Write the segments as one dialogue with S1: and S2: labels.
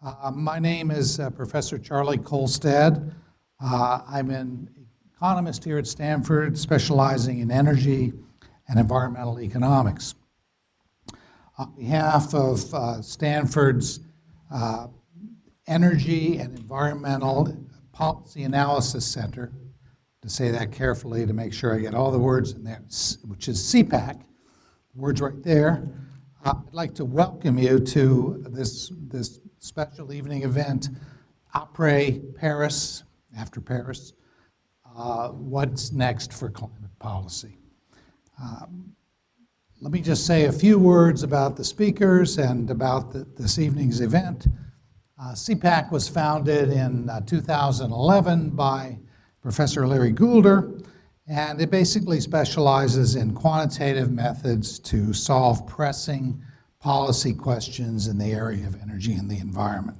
S1: My name is Professor Charlie Kolstad. I'm an economist here at Stanford, specializing in energy and environmental economics. On behalf of Stanford's Energy and Environmental Policy Analysis Center, to say that carefully to make sure I get all the words in there, which is CPAC, words right there. I'd like to welcome you to this special evening event, Après Paris, after Paris, what's next for climate policy. Let me just say a few words about the speakers and about this evening's event. CPAC was founded in 2011 by Professor Larry Goulder, and it basically specializes in quantitative methods to solve pressing policy questions in the area of energy and the environment.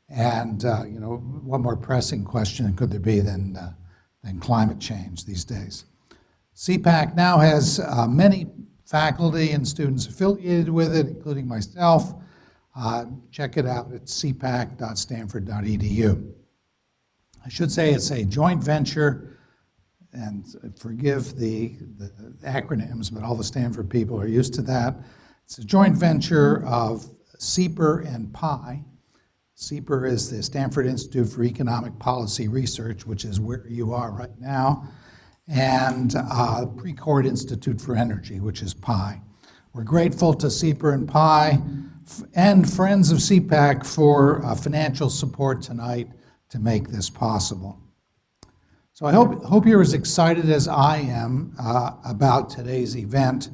S1: And what more pressing question could there be than climate change these days? CPAC now has many faculty and students affiliated with it, including myself. Check it out at cpac.stanford.edu. I should say it's a joint venture, and forgive the acronyms, but all the Stanford people are used to that. It's a joint venture of SEPR and PI. SEPR is the Stanford Institute for Economic Policy Research, which is where you are right now, and Precourt Institute for Energy, which is PI. We're grateful to SEPR and PI and friends of CPAC for financial support tonight to make this possible. So I hope you're as excited as I am about today's event.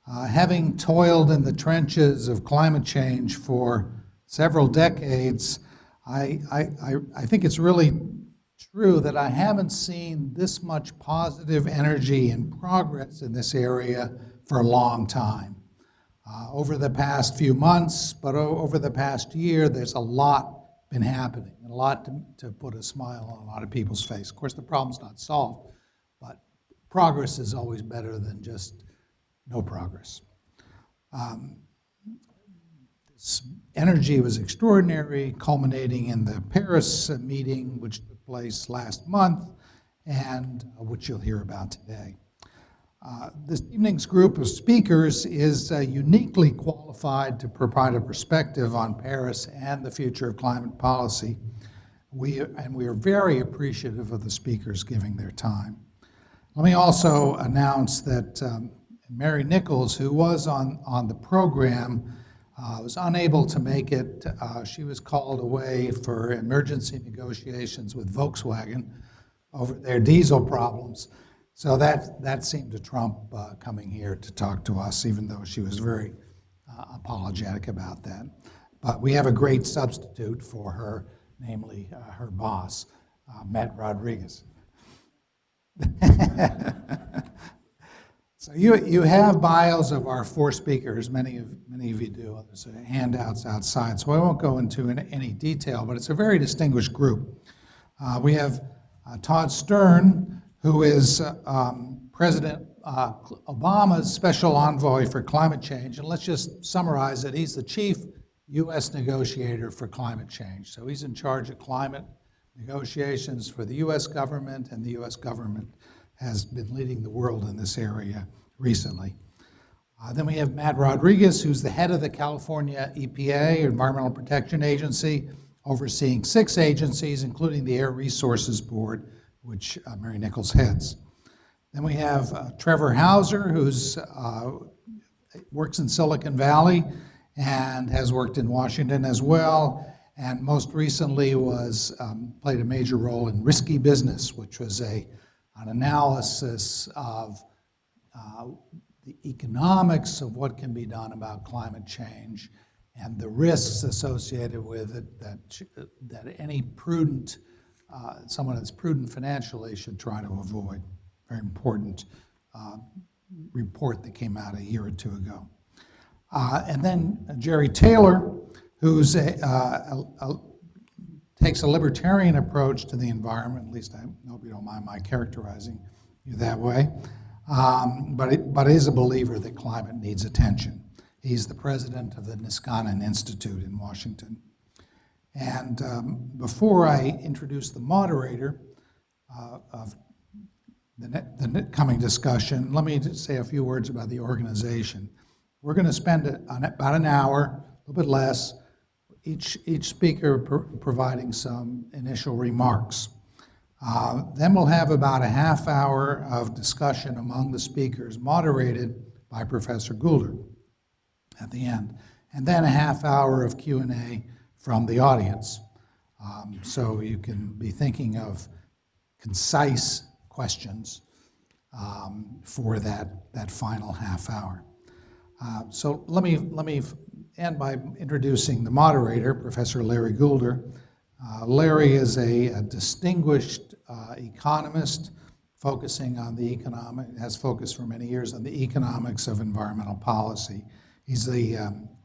S1: Having toiled in the trenches of climate change for several decades, I think it's really true that I haven't seen this much positive energy and progress in this area for a long time. Over the past few months, but over the past year, there's a lot been happening, and a lot to put a smile on a lot of people's face. Of course, the problem's not solved, but progress is always better than just no progress. This energy was extraordinary, culminating in the Paris meeting, which took place last month, and which you'll hear about today. This evening's group of speakers is uniquely qualified to provide a perspective on Paris and the future of climate policy. We are very appreciative of the speakers giving their time. Let me also announce that Mary Nichols, who was on the program, was unable to make it. She was called away for emergency negotiations with Volkswagen over their diesel problems. So that seemed to trump coming here to talk to us, even though she was very apologetic about that. But we have a great substitute for her, namely her boss, Matt Rodriguez. So you have bios of our four speakers. Many of you do. There's handouts outside, so I won't go into any detail, but it's a very distinguished group. We have Todd Stern, who is President Obama's special envoy for climate change. And let's just summarize it. He's the chief U.S. negotiator for climate change. So he's in charge of climate negotiations for the U.S. government, and the U.S. government has been leading the world in this area recently. Then we have Matt Rodriguez, who's the head of the California EPA, Environmental Protection Agency, overseeing 6 agencies, including the Air Resources Board, which Mary Nichols heads. Then we have Trevor Hauser, who's works in Silicon Valley and has worked in Washington as well, and most recently played a major role in Risky Business, which was an analysis of the economics of what can be done about climate change and the risks associated with it that any prudent someone that's prudent financially should try to avoid. Very important report that came out a year or two ago. And then Jerry Taylor, who's takes a libertarian approach to the environment. At least I hope you don't mind my characterizing you that way. But is a believer that climate needs attention. He's the president of the Niskanen Institute in Washington. And before I introduce the moderator of the coming discussion, let me just say a few words about the organization. We're going to spend about an hour, a little bit less, each speaker providing some initial remarks. Then we'll have about a half hour of discussion among the speakers, moderated by Professor Goulder at the end, and then a half hour of Q&A from the audience. So you can be thinking of concise questions for that final half hour. So let me end by introducing the moderator, Professor Larry Goulder. Larry is a distinguished economist focusing on has focused for many years on the economics of environmental policy. He's the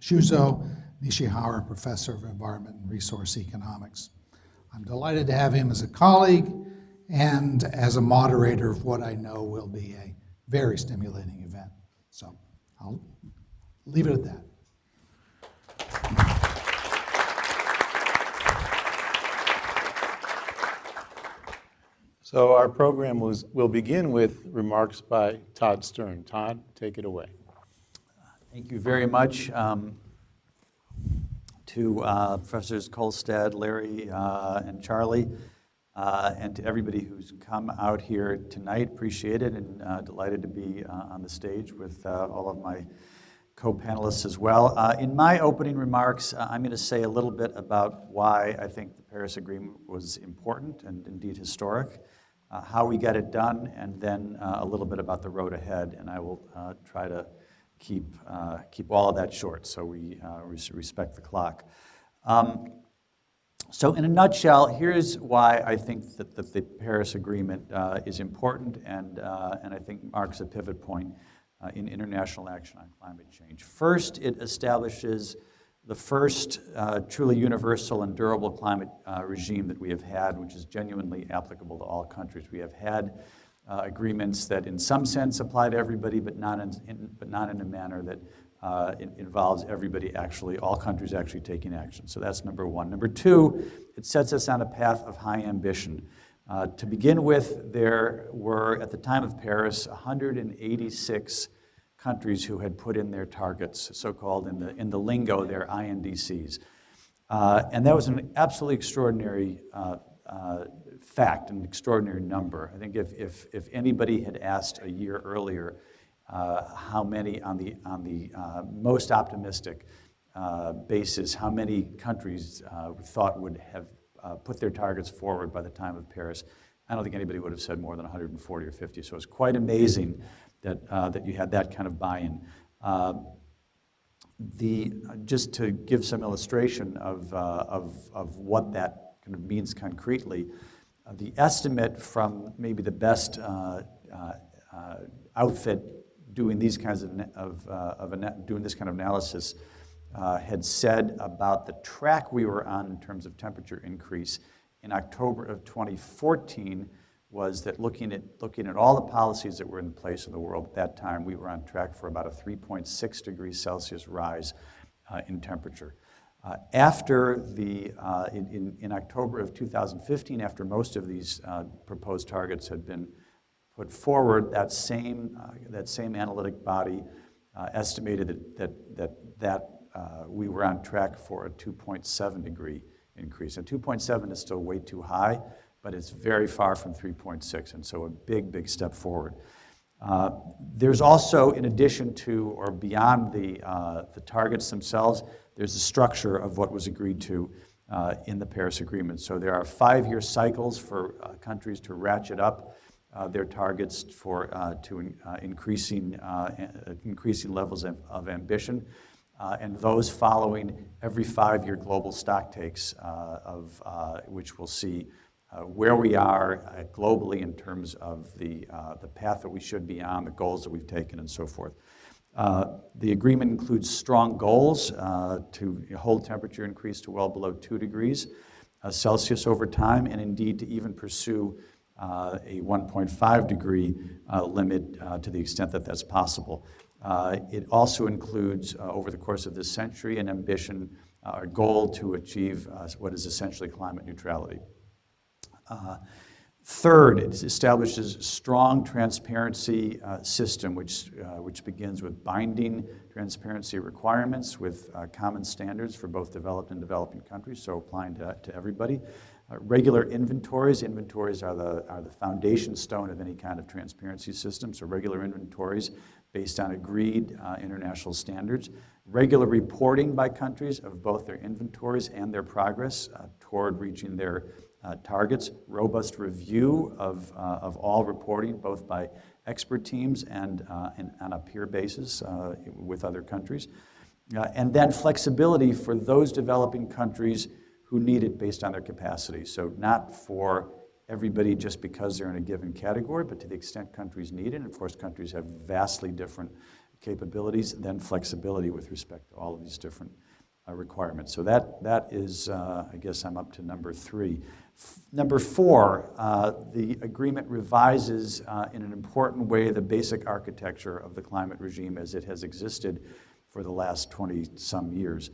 S1: Shuzo Nishihara Professor of Environment and Resource Economics. I'm delighted to have him as a colleague and as a moderator of what I know will be a very stimulating event. So I'll leave it at that.
S2: So our program will begin with remarks by Todd Stern. Todd, take it away.
S3: Thank you very much to Professors Kolstad, Larry, and Charlie, and to everybody who's come out here tonight. Appreciate it, and delighted to be on the stage with all of my co-panelists as well. In my opening remarks, I'm going to say a little bit about why I think the Paris Agreement was important and indeed historic, how we got it done, and then a little bit about the road ahead. And I will try to keep all of that short, so we respect the clock. So in a nutshell, here's why I think that the Paris Agreement is important and I think marks a pivot point in international action on climate change. First, it establishes the first truly universal and durable climate regime that we have had, which is genuinely applicable to all countries. We have had agreements that in some sense apply to everybody, but not in a manner that involves everybody actually, all countries actually taking action. So that's number one. Number two, it sets us on a path of high ambition. To begin with, there were, at the time of Paris, 186 countries who had put in their targets, so-called in the lingo, their INDCs. And that was an absolutely extraordinary fact, an extraordinary number. I think if anybody had asked a year earlier how many on the most optimistic basis, how many countries thought would have put their targets forward by the time of Paris, I don't think anybody would have said more than 140 or 50. So it's quite amazing that you had that kind of buy-in. Just to give some illustration of what that kind of means concretely, the estimate from maybe the best outfit doing these kinds doing this kind of analysis had said about the track we were on in terms of temperature increase in October of 2014 was that looking at all the policies that were in place in the world at that time, we were on track for about a 3.6 degrees Celsius rise in temperature. In October of 2015, after most of these proposed targets had been put forward, that same analytic body estimated that we were on track for a 2.7 degree increase. And 2.7 is still way too high, but it's very far from 3.6, and so a big step forward. There's also, in addition to or beyond the targets themselves, there's a structure of what was agreed to in the Paris Agreement. So there are 5-year cycles for countries to ratchet up their targets to increasing levels of ambition, and those following every 5-year global stocktakes which will see where we are globally in terms of the path that we should be on, the goals that we've taken, and so forth. The agreement includes strong goals to hold temperature increase to well below 2 degrees Celsius over time, and indeed to even pursue a 1.5 degree limit to the extent that that's possible. It also includes, over the course of this century, an ambition our goal to achieve what is essentially climate neutrality. Third, it establishes strong transparency system, which begins with binding transparency requirements with common standards for both developed and developing countries, so applying to everybody. Regular inventories. Inventories are the foundation stone of any kind of transparency system, so regular inventories based on agreed international standards. Regular reporting by countries of both their inventories and their progress toward reaching their targets. Robust review of all reporting, both by expert teams and on a peer basis with other countries. And then flexibility for those developing countries who need it based on their capacity. So not for everybody just because they're in a given category, but to the extent countries need it. And of course, countries have vastly different capabilities, then flexibility with respect to all of these different requirements. So that is, I guess I'm up to number 3. Number 4, the agreement revises in an important way the basic architecture of the climate regime as it has existed for the last 20-some years,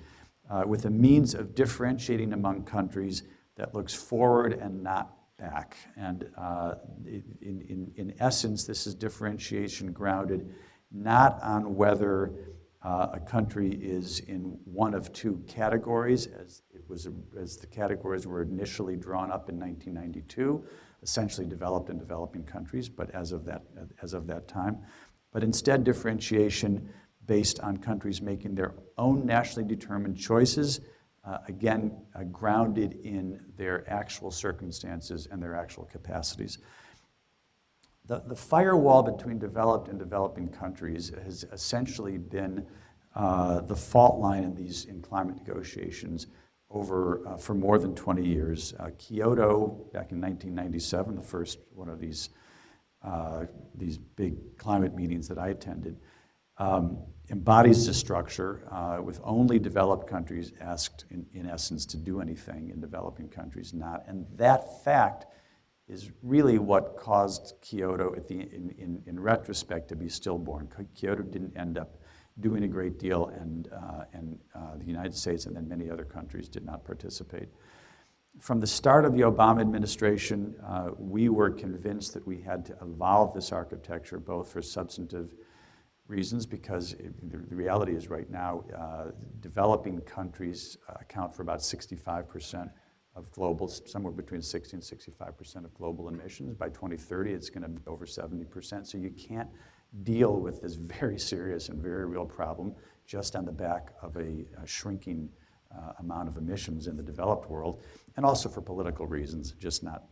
S3: with a means of differentiating among countries that looks forward and not back. And in essence, this is differentiation grounded not on whether a country is in one of 2 categories, as the categories were initially drawn up in 1992, essentially developed and developing countries, but as of that time, but instead differentiation based on countries making their own nationally determined choices, again grounded in their actual circumstances and their actual capacities. The firewall between developed and developing countries has essentially been the fault line in climate negotiations for more than 20 years. Kyoto, back in 1997, the first one of these big climate meetings that I attended, embodies the structure with only developed countries asked, in essence, to do anything and developing countries not. And that fact is really what caused Kyoto, in retrospect, to be stillborn. Kyoto didn't end up doing a great deal, and the United States and then many other countries did not participate. From the start of the Obama administration, we were convinced that we had to evolve this architecture, both for substantive reasons, because the reality is right now, developing countries account for about 65% of global, somewhere between 60 and 65% of global emissions. By 2030, it's going to be over 70%. So you can't deal with this very serious and very real problem just on the back of a shrinking amount of emissions in the developed world, and also for political reasons, just not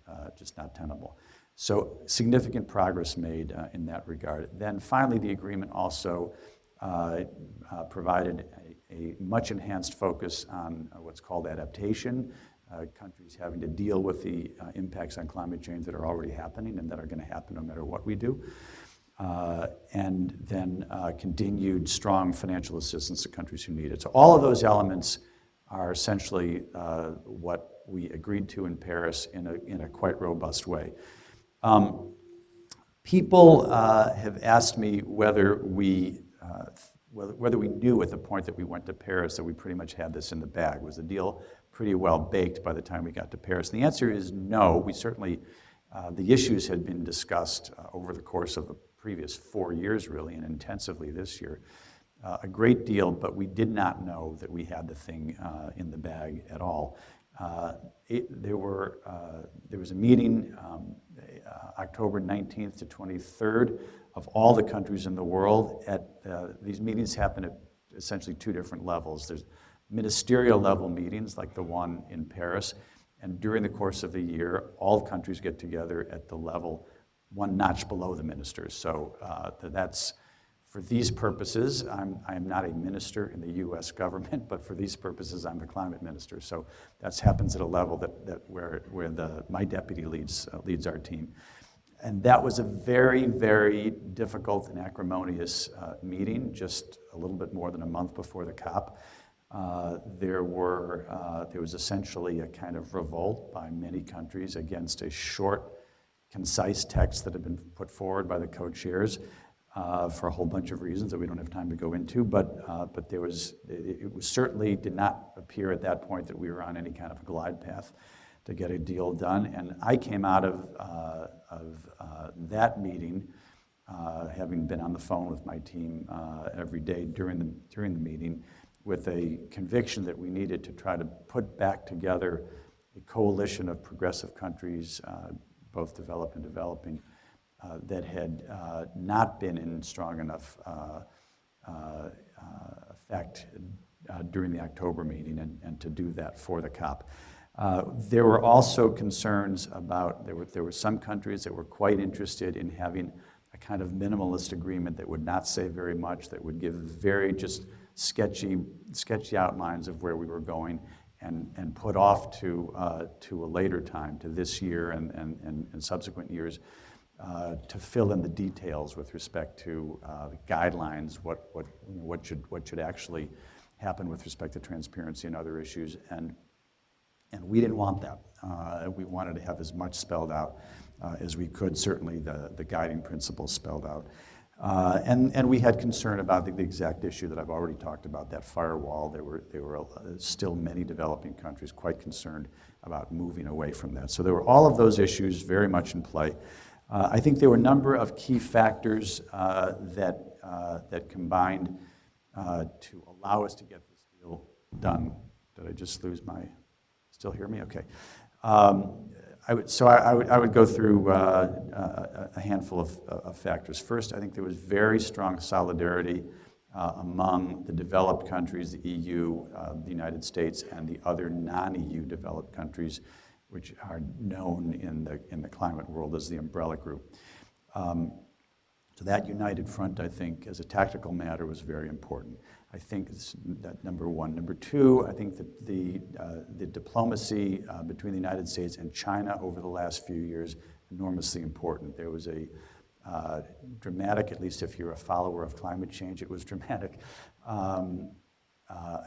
S3: tenable. So significant progress made in that regard. Then finally, the agreement also provided a much enhanced focus on what's called adaptation, countries having to deal with the impacts on climate change that are already happening and that are going to happen no matter what we do. And then continued strong financial assistance to countries who need it. So all of those elements are essentially what we agreed to in Paris in a quite robust way. People have asked me whether we knew at the point that we went to Paris that we pretty much had this in the bag. Was the deal pretty well baked by the time we got to Paris? And the answer is no. We certainly, the issues had been discussed over the course of the previous 4 years, really, and intensively this year. A great deal, but we did not know that we had the thing in the bag at all. There was a meeting October 19th to 23rd of all the countries in the world. These meetings happen at essentially 2 different levels. There's ministerial level meetings like the one in Paris, and during the course of the year, all countries get together at the level one notch below the ministers. So that's, for these purposes, I am not a minister in the U.S. government, but for these purposes, I'm the climate minister. So that happens at a level where my deputy leads our team. And that was a very, very difficult and acrimonious meeting, just a little bit more than a month before the COP. There was essentially a kind of revolt by many countries against a short, concise text that had been put forward by the co-chairs. for a whole bunch of reasons that we don't have time to go into, but it was certainly did not appear at that point that we were on any kind of a glide path to get a deal done. And I came out of that meeting, having been on the phone with my team every day during the meeting, with a conviction that we needed to try to put back together a coalition of progressive countries, both developed and developing, that had not been in strong enough effect during the October meeting, and to do that for the COP. There were also concerns about, there were some countries that were quite interested in having a kind of minimalist agreement that would not say very much, that would give very just sketchy outlines of where we were going, and put off to a later time, to this year and subsequent years, to fill in the details with respect to the guidelines, what should actually happen with respect to transparency and other issues, and we didn't want that. We wanted to have as much spelled out as we could, certainly the guiding principles spelled out. And we had concern about the exact issue that I've already talked about, that firewall. There were still many developing countries quite concerned about moving away from that. So there were all of those issues very much in play. I think there were a number of key factors that combined to allow us to get this deal done. Did I just lose my? Still hear me? Okay. I would go through a handful of factors. First, I think there was very strong solidarity among the developed countries, the EU, the United States, and the other non-EU developed countries, which are known in the climate world as the umbrella group. So that united front, I think, as a tactical matter, was very important. I think that number one. Number two, I think that the diplomacy between the United States and China over the last few years, enormously important. There was a dramatic, at least if you're a follower of climate change, it was dramatic, a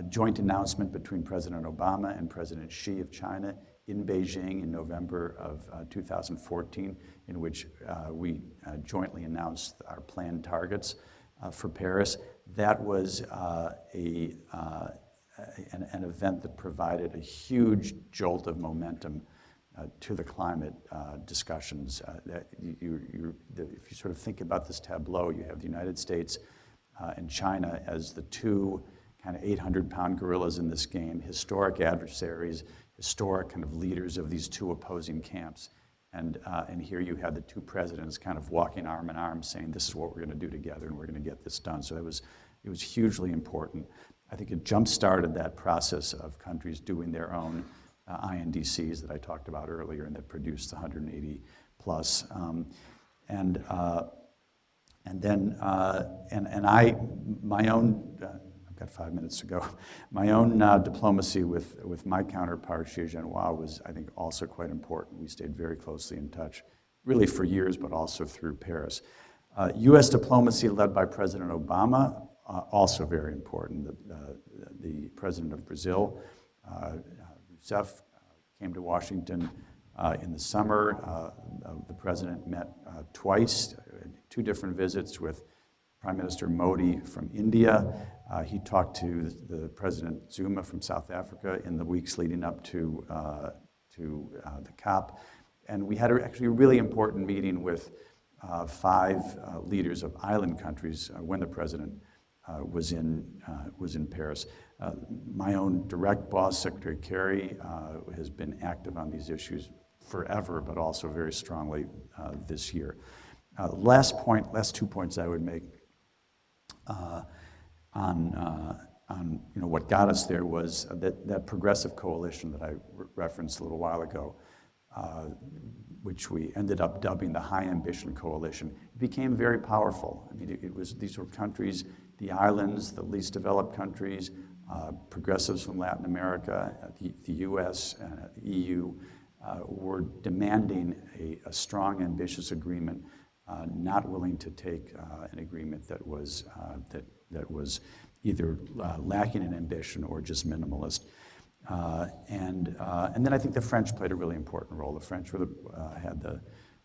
S3: joint announcement between President Obama and President Xi of China in Beijing in November of 2014, in which we jointly announced our planned targets for Paris. That was an event that provided a huge jolt of momentum to the climate discussions. If you sort of think about this tableau, you have the United States and China as the two kind of 800-pound gorillas in this game, historic adversaries, historic kind of leaders of these two opposing camps. And here you had the two presidents kind of walking arm in arm, saying, this is what we're going to do together, and we're going to get this done. So it was hugely important. I think it jump-started that process of countries doing their own INDCs that I talked about earlier, and that produced the 180 plus. My own, I've got 5 minutes to go. My own diplomacy with my counterpart, Xi Jinping, was, I think, also quite important. We stayed very closely in touch, really for years, but also through Paris. U.S. diplomacy led by President Obama, also very important. The president of Brazil, Rousseff, came to Washington in the summer. The president met twice, two different visits with Prime Minister Modi from India. He talked to the President Zuma from South Africa in the weeks leading up to the COP. And we had actually a really important meeting with 5 leaders of island countries when the president was in Paris. My own direct boss, Secretary Kerry, has been active on these issues forever, but also very strongly this year. Last 2 points I would make on what got us there was that progressive coalition that I referenced a little while ago, which we ended up dubbing the High Ambition Coalition. It became very powerful. I mean, these were countries, the islands, the least developed countries, progressives from Latin America, the U.S., the EU, were demanding a strong, ambitious agreement, not willing to take an agreement that was either lacking in ambition or just minimalist. And then I think the French played a really important role. The French had the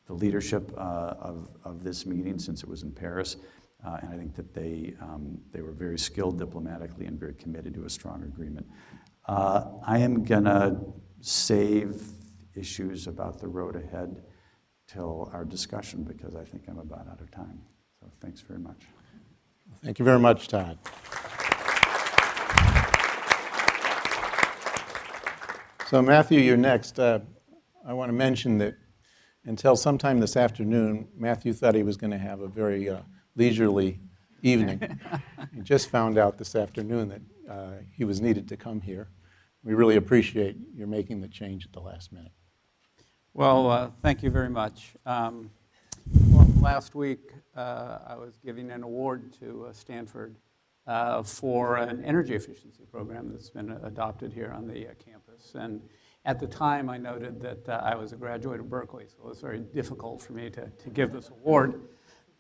S3: leadership of this meeting, since it was in Paris. And I think that they were very skilled diplomatically and very committed to a strong agreement. I am going to save issues about the road ahead till our discussion because I think I'm about out of time. So thanks very much.
S2: Thank you very much, Todd. So Matthew, you're next. I want to mention that until sometime this afternoon, Matthew thought he was going to have a very leisurely evening. He just found out this afternoon that he was needed to come here. We really appreciate your making the change at the last minute.
S4: Well, thank you very much. Last week, I was giving an award to Stanford for an energy efficiency program that's been adopted here on the campus. And at the time, I noted that I was a graduate of Berkeley, so it was very difficult for me to give this award.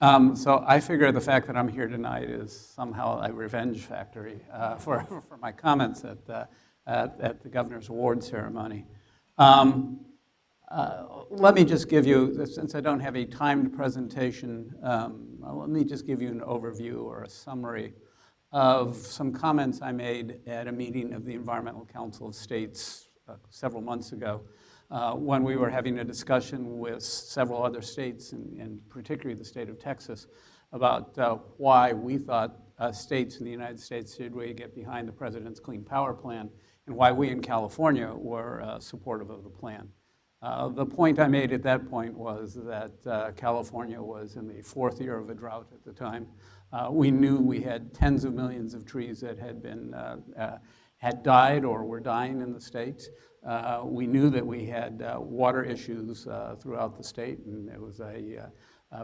S4: So I figure the fact that I'm here tonight is somehow a revenge factory for my comments at the governor's award ceremony. Let me just give you, since I don't have a timed presentation, let me just give you an overview or a summary of some comments I made at a meeting of the Environmental Council of States several months ago when we were having a discussion with several other states, and particularly the state of Texas, about why we thought states in the United States should really get behind the President's Clean Power Plan and why we in California were supportive of the plan. The point I made at that point was that California was in the fourth year of a drought at the time. We knew we had tens of millions of trees that had died or were dying in the state. We knew that we had water issues throughout the state, and it was a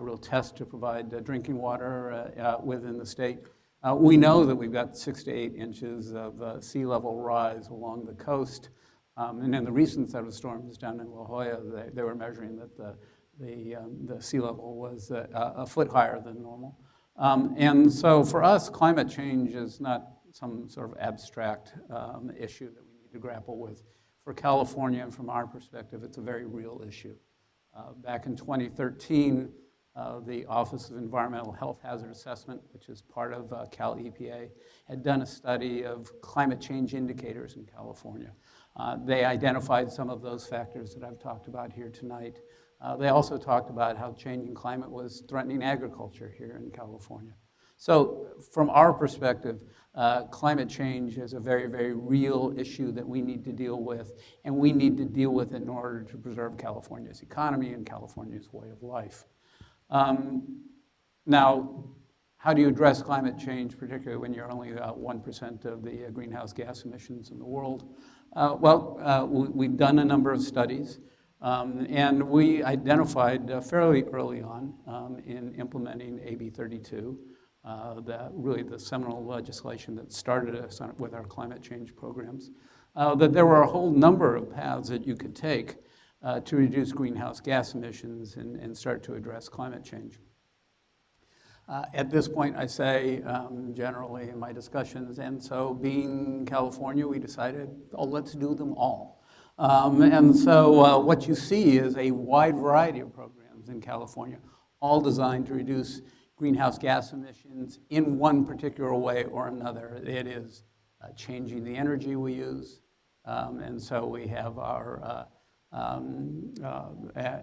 S4: real test to provide drinking water within the state. We know that we've got 6 to 8 inches of sea level rise along the coast. And in the recent set of storms down in La Jolla, they were measuring that the sea level was a foot higher than normal. And so for us, climate change is not some sort of abstract issue that we need to grapple with. For California, and from our perspective, it's a very real issue. Back in 2013, the Office of Environmental Health Hazard Assessment, which is part of Cal EPA, had done a study of climate change indicators in California. They identified some of those factors that I've talked about here tonight. They also talked about how changing climate was threatening agriculture here in California. So from our perspective, climate change is a very, very real issue that we need to deal with, and we need to deal with it in order to preserve California's economy and California's way of life. Now, how do you address climate change, particularly when you're only 1% of the greenhouse gas emissions in the world? We've done a number of studies, and we identified fairly early on in implementing AB 32, really the seminal legislation that started us with our climate change programs, that there were a whole number of paths that you could take to reduce greenhouse gas emissions and start to address climate change. At this point, I say generally in my discussions, and so being California, we decided, oh, let's do them all. And so what you see is a wide variety of programs in California, all designed to reduce greenhouse gas emissions in one particular way or another. It is changing the energy we use, and so we have our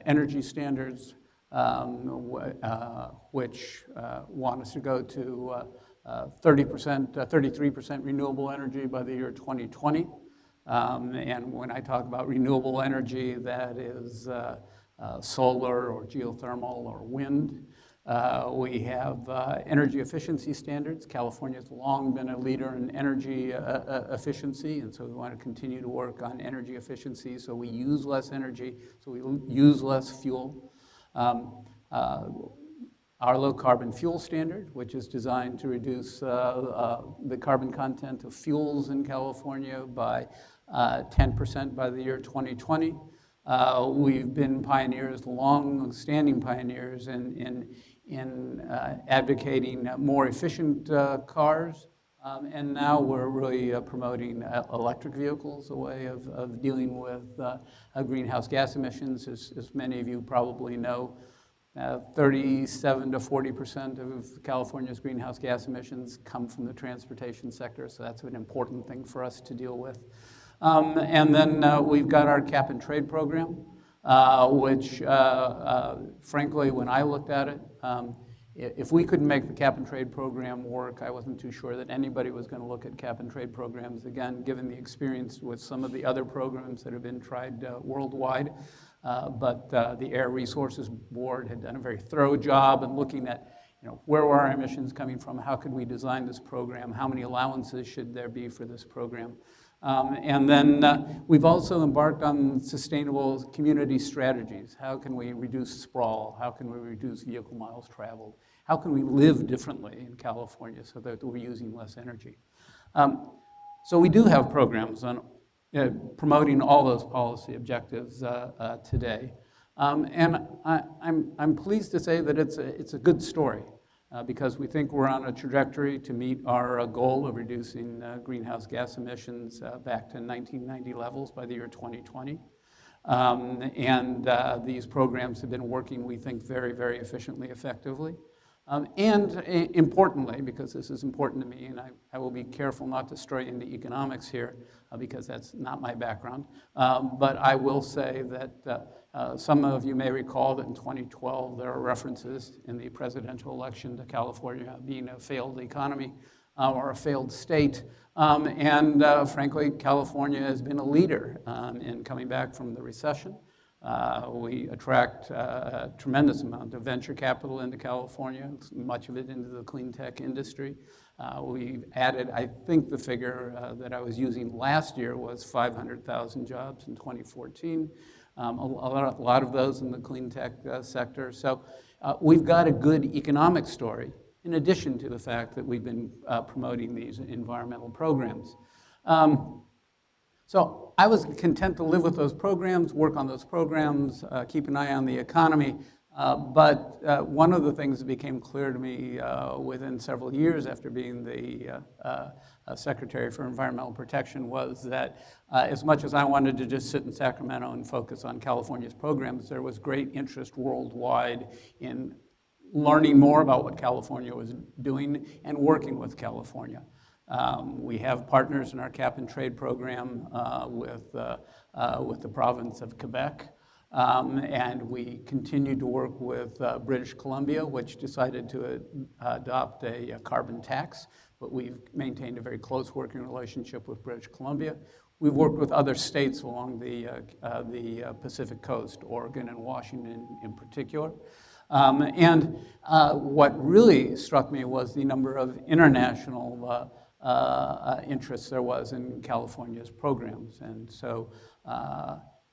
S4: energy standards, which want us to go to 33% renewable energy by the year 2020. And when I talk about renewable energy, that is solar or geothermal or wind. We have energy efficiency standards. California's long been a leader in energy efficiency, and so we want to continue to work on energy efficiency so we use less energy, so we use less fuel. Our low carbon fuel standard, which is designed to reduce the carbon content of fuels in California by 10% by the year 2020. We've been pioneers, long-standing pioneers in advocating more efficient cars, and now we're really promoting electric vehicles, a way of dealing with greenhouse gas emissions. As many of you probably know, 37 to 40% of California's greenhouse gas emissions come from the transportation sector, so that's an important thing for us to deal with. And then we've got our cap and trade program, which frankly, when I looked at it, if we couldn't make the cap and trade program work, I wasn't too sure that anybody was going to look at cap and trade programs, again, given the experience with some of the other programs that have been tried worldwide. But the Air Resources Board had done a very thorough job in looking at, where were our emissions coming from, how could we design this program, how many allowances should there be for this program. And then we've also embarked on sustainable community strategies. How can we reduce sprawl? How can we reduce vehicle miles traveled? How can we live differently in California so that we're using less energy? So we do have programs on promoting all those policy objectives today. And I'm pleased to say that it's a good story. Because we think we're on a trajectory to meet our goal of reducing greenhouse gas emissions back to 1990 levels by the year 2020. And these programs have been working, we think, very, very efficiently, effectively. And importantly, because this is important to me, and I will be careful not to stray into economics here, because that's not my background, but I will say that some of you may recall that in 2012 there are references in the presidential election to California being a failed economy or a failed state. And frankly, California has been a leader in coming back from the recession. We attract a tremendous amount of venture capital into California, much of it into the clean tech industry. We've added, I think the figure that I was using last year was 500,000 jobs in 2014. A lot of those in the clean tech sector. So we've got a good economic story, in addition to the fact that we've been promoting these environmental programs. So I was content to live with those programs, work on those programs, keep an eye on the economy. But one of the things that became clear to me within several years after being the Secretary for Environmental Protection was that as much as I wanted to just sit in Sacramento and focus on California's programs, there was great interest worldwide in learning more about what California was doing and working with California. We have partners in our cap and trade program with the province of Quebec. And we continue to work with British Columbia, which decided to adopt a carbon tax, but we've maintained a very close working relationship with British Columbia. We've worked with other states along the Pacific coast, Oregon and Washington in particular. And what really struck me was the number of international interests there was in California's programs. And so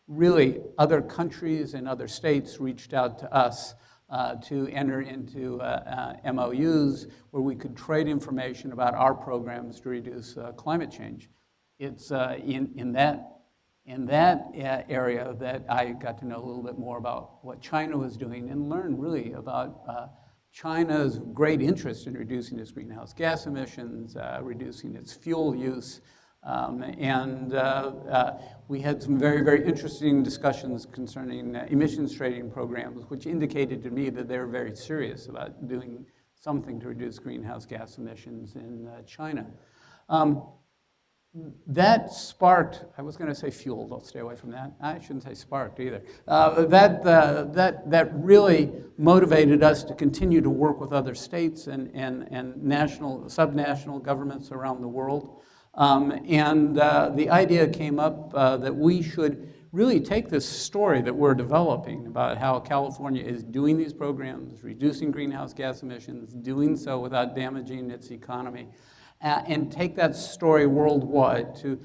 S4: really other countries and other states reached out to us to enter into MOUs where we could trade information about our programs to reduce climate change. It's in that area that I got to know a little bit more about what China was doing and learn really about China's great interest in reducing its greenhouse gas emissions, reducing its fuel use. And we had some very, very interesting discussions concerning emissions trading programs, which indicated to me that they were very serious about doing something to reduce greenhouse gas emissions in China. That sparked, I was going to say fueled, I'll stay away from that. I shouldn't say sparked either. That really motivated us to continue to work with other states and national, subnational governments around the world. And the idea came up that we should really take this story that we're developing about how California is doing these programs, reducing greenhouse gas emissions, doing so without damaging its economy, and take that story worldwide to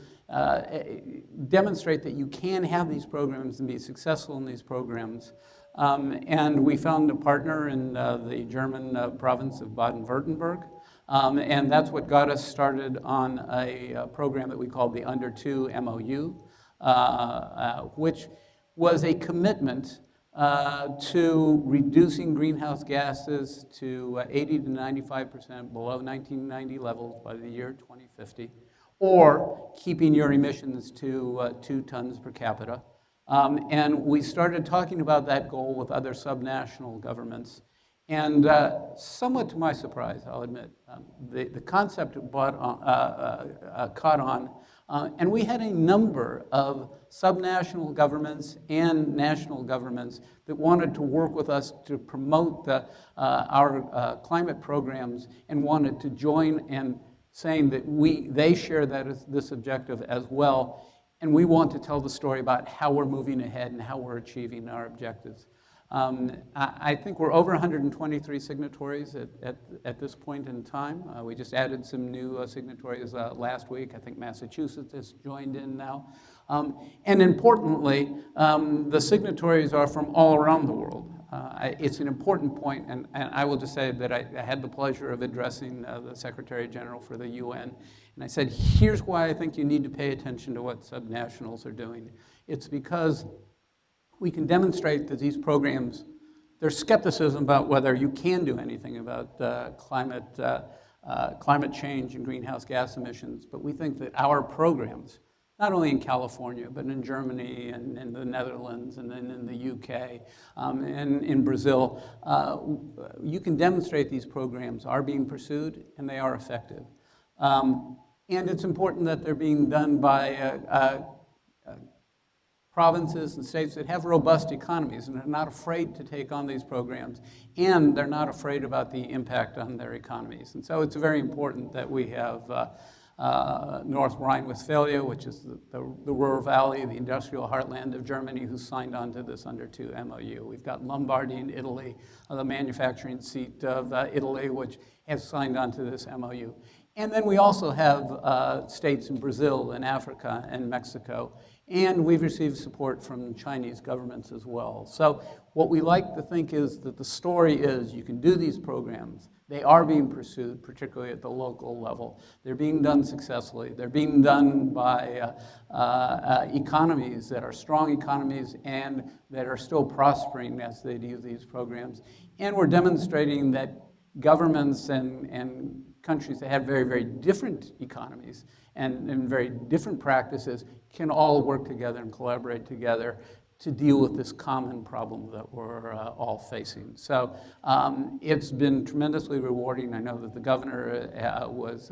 S4: demonstrate that you can have these programs and be successful in these programs. And we found a partner in the German province of Baden-Württemberg. And that's what got us started on a program that we called the Under 2 MOU, which was a commitment to reducing greenhouse gases to 80 to 95% below 1990 levels by the year 2050, or keeping your emissions to 2 tons per capita And we started talking about that goal with other subnational governments. And somewhat to my surprise, I'll admit, the concept caught on. And we had a number of subnational governments and national governments that wanted to work with us to promote our climate programs and wanted to join and saying that they share this objective as well. And we want to tell the story about how we're moving ahead and how we're achieving our objectives. I think we're over 123 signatories at this point in time. We just added some new signatories last week. I think Massachusetts has joined in now. And importantly, the signatories are from all around the world. It's an important point, and I will just say that I had the pleasure of addressing the Secretary General for the UN, and I said, here's why I think you need to pay attention to what subnationals are doing. It's because we can demonstrate that these programs, there's skepticism about whether you can do anything about climate change and greenhouse gas emissions, but we think that our programs, not only in California, but in Germany and in the Netherlands and then in the UK and in Brazil, you can demonstrate these programs are being pursued and they are effective. And it's important that they're being done by provinces and states that have robust economies and are not afraid to take on these programs, and they're not afraid about the impact on their economies. And so it's very important that we have North Rhine-Westphalia, which is the Ruhr Valley, the industrial heartland of Germany, who's signed on to this under 2 MOU. We've got Lombardy in Italy, the manufacturing seat of Italy, which has signed on to this MOU. And then we also have states in Brazil and Africa and Mexico, and we've received support from Chinese governments as well. So what we like to think is that the story is you can do these programs. They are being pursued, particularly at the local level. They're being done successfully. They're being done by economies that are strong economies and that are still prospering as they do these programs. And we're demonstrating that governments and countries that have very, very different economies and very different practices can all work together and collaborate together to deal with this common problem that we're all facing. So it's been tremendously rewarding. I know that the governor was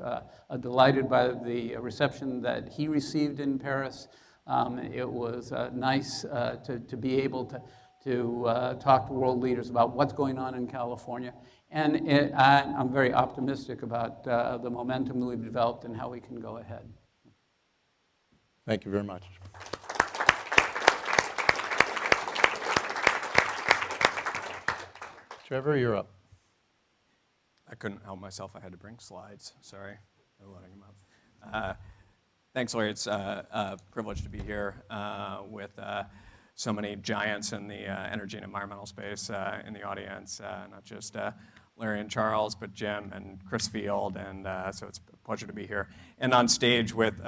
S4: delighted by the reception that he received in Paris. It was nice to be able to talk to world leaders about what's going on in California. And I'm very optimistic about the momentum that we've developed and how we can go ahead.
S2: Thank you very much. Trevor, you're up.
S5: I couldn't help myself. I had to bring slides. Sorry for loading them up. Thanks, Larry. It's a privilege to be here with so many giants in the energy and environmental space in the audience, not just Larry and Charles, but Jim and Chris Field, and so it's a pleasure to be here. And on stage with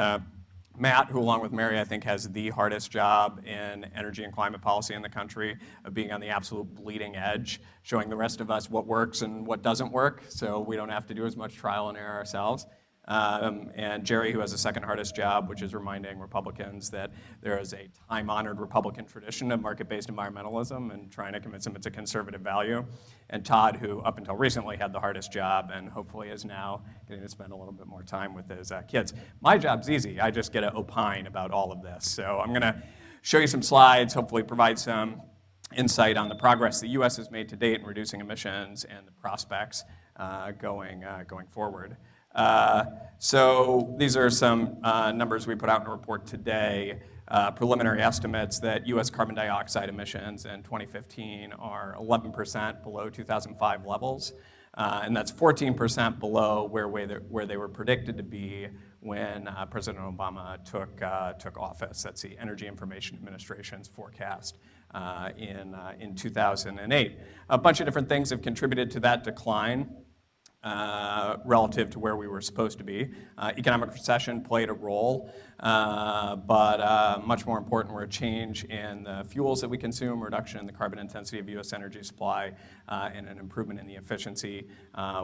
S5: Matt, who along with Mary, I think has the hardest job in energy and climate policy in the country, of being on the absolute bleeding edge, showing the rest of us what works and what doesn't work, so we don't have to do as much trial and error ourselves. And Jerry, who has the second hardest job, which is reminding Republicans that there is a time-honored Republican tradition of market-based environmentalism and trying to convince them it's a conservative value. And Todd, who up until recently had the hardest job and hopefully is now getting to spend a little bit more time with his kids. My job's easy. I just get to opine about all of this. So I'm going to show you some slides, hopefully provide some insight on the progress the U.S. has made to date in reducing emissions and the prospects going forward. So these are some numbers we put out in a report today, preliminary estimates that U.S. carbon dioxide emissions in 2015 are 11% below 2005 levels, and that's 14% below where they were predicted to be when President Obama took office. That's the Energy Information Administration's forecast in 2008. A bunch of different things have contributed to that decline. Relative to where we were supposed to be. Economic recession played a role, but much more important were a change in the fuels that we consume, reduction in the carbon intensity of U.S. energy supply, and an improvement in the efficiency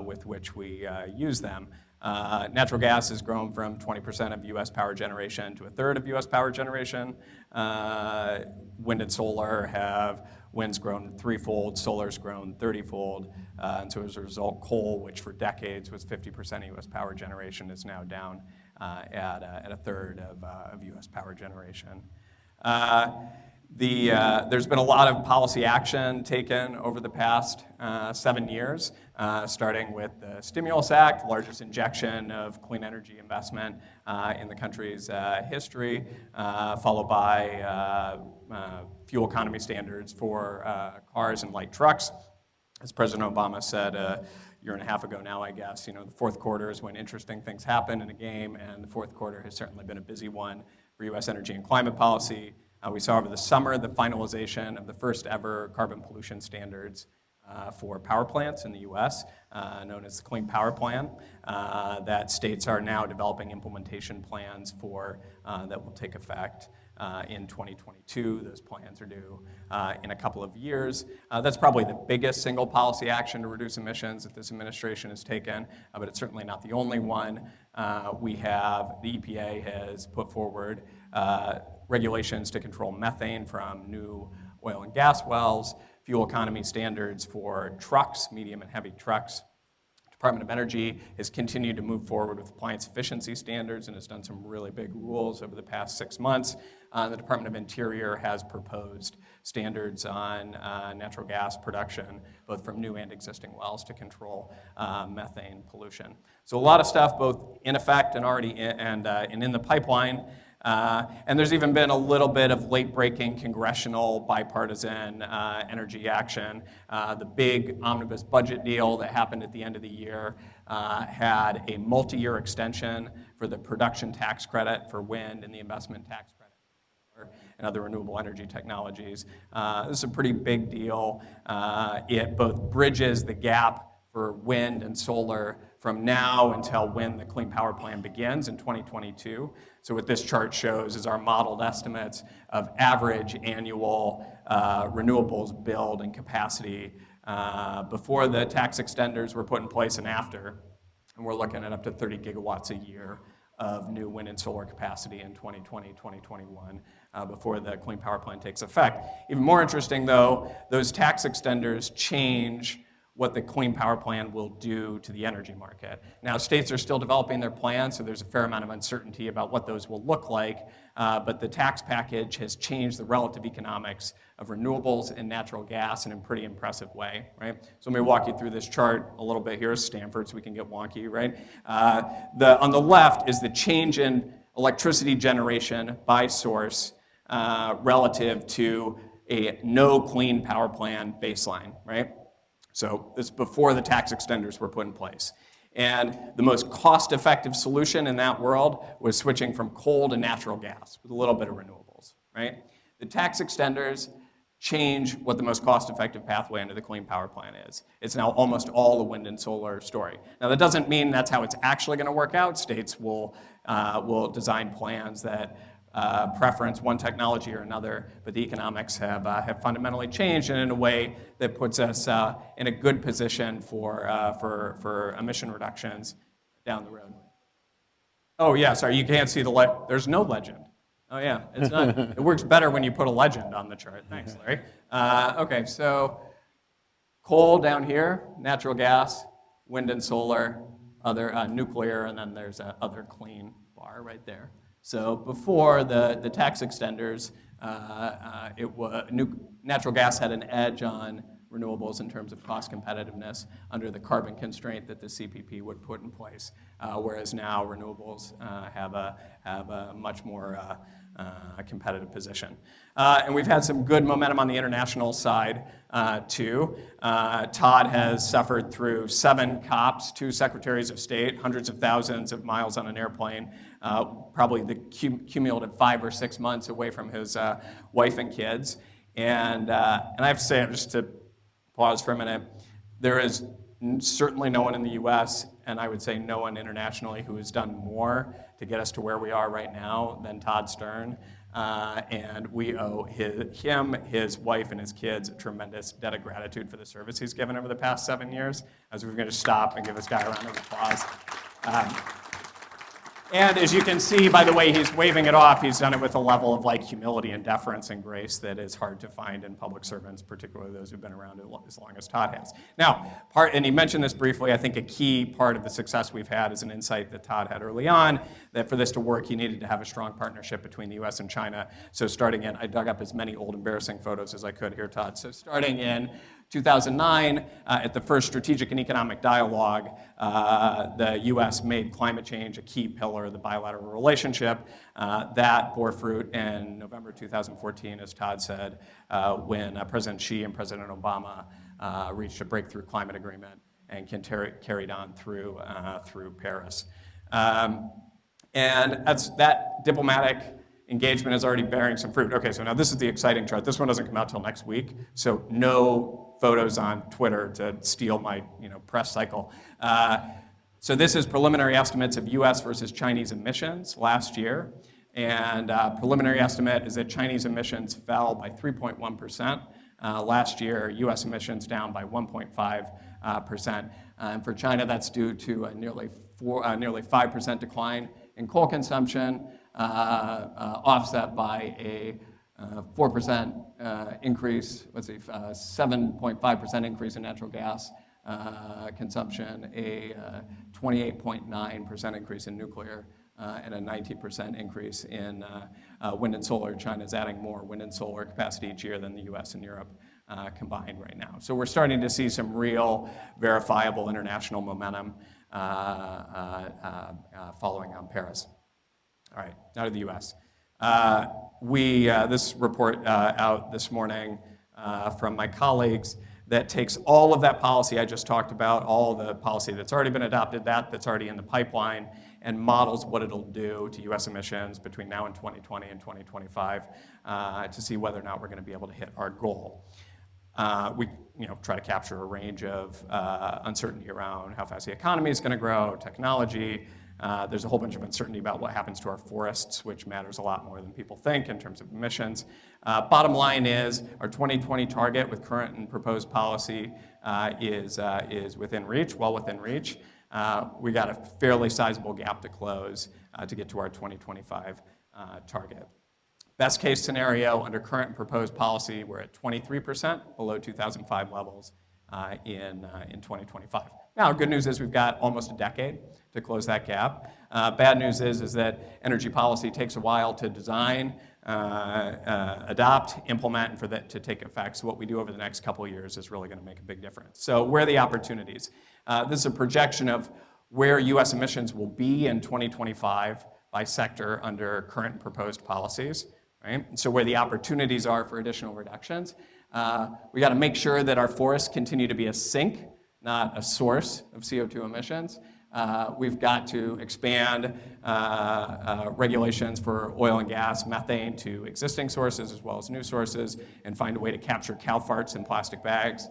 S5: with which we use them. Natural gas has grown from 20% of U.S. power generation to a third of U.S. power generation. Wind and solar wind's grown threefold, solar's grown 30-fold. And so as a result, coal, which for decades was 50% of U.S. power generation, is now down at a third of U.S. power generation. There's been a lot of policy action taken over the past 7 years, starting with the Stimulus Act, largest injection of clean energy investment in the country's history, followed by fuel economy standards for cars and light trucks. As President Obama said a year and a half ago now, I guess, the fourth quarter is when interesting things happen in a game, and the fourth quarter has certainly been a busy one for U.S. energy and climate policy. We saw over the summer the finalization of the first ever carbon pollution standards for power plants in the U.S., known as the Clean Power Plan, that states are now developing implementation plans for that will take effect in 2022. Those plans are due in a couple of years. That's probably the biggest single policy action to reduce emissions that this administration has taken, but it's certainly not the only one. The EPA has put forward regulations to control methane from new oil and gas wells, fuel economy standards for trucks, medium and heavy trucks. Department of Energy has continued to move forward with appliance efficiency standards and has done some really big rules over the past 6 months. The Department of Interior has proposed standards on natural gas production, both from new and existing wells, to control methane pollution. So a lot of stuff both in effect and already in the pipeline. And there's even been a little bit of late-breaking congressional bipartisan energy action. The big omnibus budget deal that happened at the end of the year had a multi-year extension for the production tax credit for wind and the investment tax credit and other renewable energy technologies. This is a pretty big deal. It both bridges the gap for wind and solar from now until when the Clean Power Plan begins in 2022. So what this chart shows is our modeled estimates of average annual renewables build and capacity before the tax extenders were put in place and after. And we're looking at up to 30 gigawatts a year of new wind and solar capacity in 2020, 2021, before the Clean Power Plan takes effect. Even more interesting, though, those tax extenders change what the Clean Power Plan will do to the energy market. Now, states are still developing their plans, so there's a fair amount of uncertainty about what those will look like, but the tax package has changed the relative economics of renewables and natural gas in a pretty impressive way, right? So let me walk you through this chart a little bit here. Stanford, so we can get wonky, right? On the left is the change in electricity generation by source relative to a no Clean Power Plan baseline, right? So this is before the tax extenders were put in place. And the most cost-effective solution in that world was switching from coal to natural gas with a little bit of renewables, right? The tax extenders change what the most cost-effective pathway into the Clean Power Plan is. It's now almost all the wind and solar story. Now, that doesn't mean that's how it's actually going to work out. States will design plans that preference one technology or another, but the economics have fundamentally changed, and in a way that puts us in a good position for emission reductions down the road. Oh yeah, sorry, you can't see there's no legend. Oh yeah, it's not. It works better when you put a legend on the chart. Thanks, Larry. Okay, so coal down here, natural gas, wind and solar, other nuclear, and then there's other clean bar right there. So before the tax extenders, natural gas had an edge on renewables in terms of cost competitiveness under the carbon constraint that the CPP would put in place, whereas now renewables have a much more competitive position. And we've had some good momentum on the international side, too. Todd has suffered through 7 COPs, 2 secretaries of state, hundreds of thousands of miles on an airplane, probably the cumulative 5 or 6 months away from his wife and kids. And I have to say, just to pause for a minute, there is certainly no one in the U.S., and I would say no one internationally, who has done more to get us to where we are right now than Todd Stern. And we owe him, his wife, and his kids a tremendous debt of gratitude for the service he's given over the past 7 years. As we're going to stop and give this guy a round of applause. And as you can see by the way he's waving it off, he's done it with a level of like humility and deference and grace that is hard to find in public servants, particularly those who've been around as long as Todd has. Now, and he mentioned this briefly, I think a key part of the success we've had is an insight that Todd had early on, that for this to work, you needed to have a strong partnership between the US and China. So starting in, I dug up as many old embarrassing photos as I could here, Todd. So starting in 2009, at the first Strategic and Economic Dialogue, the US made climate change a key pillar of the bilateral relationship. That bore fruit in November 2014, as Todd said, when President Xi and President Obama reached a breakthrough climate agreement and carried on through Paris. And that diplomatic engagement is already bearing some fruit. Okay, so now this is the exciting chart. This one doesn't come out till next week, so no photos on Twitter to steal my press cycle. So this is preliminary estimates of US versus Chinese emissions last year. And preliminary estimate is that Chinese emissions fell by 3.1%. Last year, US emissions down by 1.5%. And for China, that's due to a nearly 5% decline in coal consumption, offset by a 4% increase, 7.5% increase in natural gas consumption, a 28.9% increase in nuclear, and a 19% increase in wind and solar. China's adding more wind and solar capacity each year than the US and Europe combined right now. So we're starting to see some real verifiable international momentum following on Paris. All right, now to the US. This report out this morning from my colleagues that takes all of that policy I just talked about, all the policy that's already been adopted, that's already in the pipeline, and models what it'll do to US emissions between now and 2020 and 2025 to see whether or not we're going to be able to hit our goal. We try to capture a range of uncertainty around how fast the economy is going to grow, technology. There's a whole bunch of uncertainty about what happens to our forests, which matters a lot more than people think in terms of emissions. Bottom line is our 2020 target with current and proposed policy is within reach, well within reach. We got a fairly sizable gap to close to get to our 2025 target. Best case scenario under current and proposed policy, we're at 23% below 2005 levels in 2025. Now, good news is we've got almost a decade to close that gap. Bad news is that energy policy takes a while to design, adopt, implement, and for that to take effect. So what we do over the next couple of years is really going to make a big difference. So where are the opportunities? This is a projection of where US emissions will be in 2025 by sector under current and proposed policies. Right? So where the opportunities are for additional reductions. We got to make sure that our forests continue to be a sink, not a source of CO2 emissions. We've got to expand regulations for oil and gas, methane to existing sources as well as new sources, and find a way to capture cow farts in plastic bags.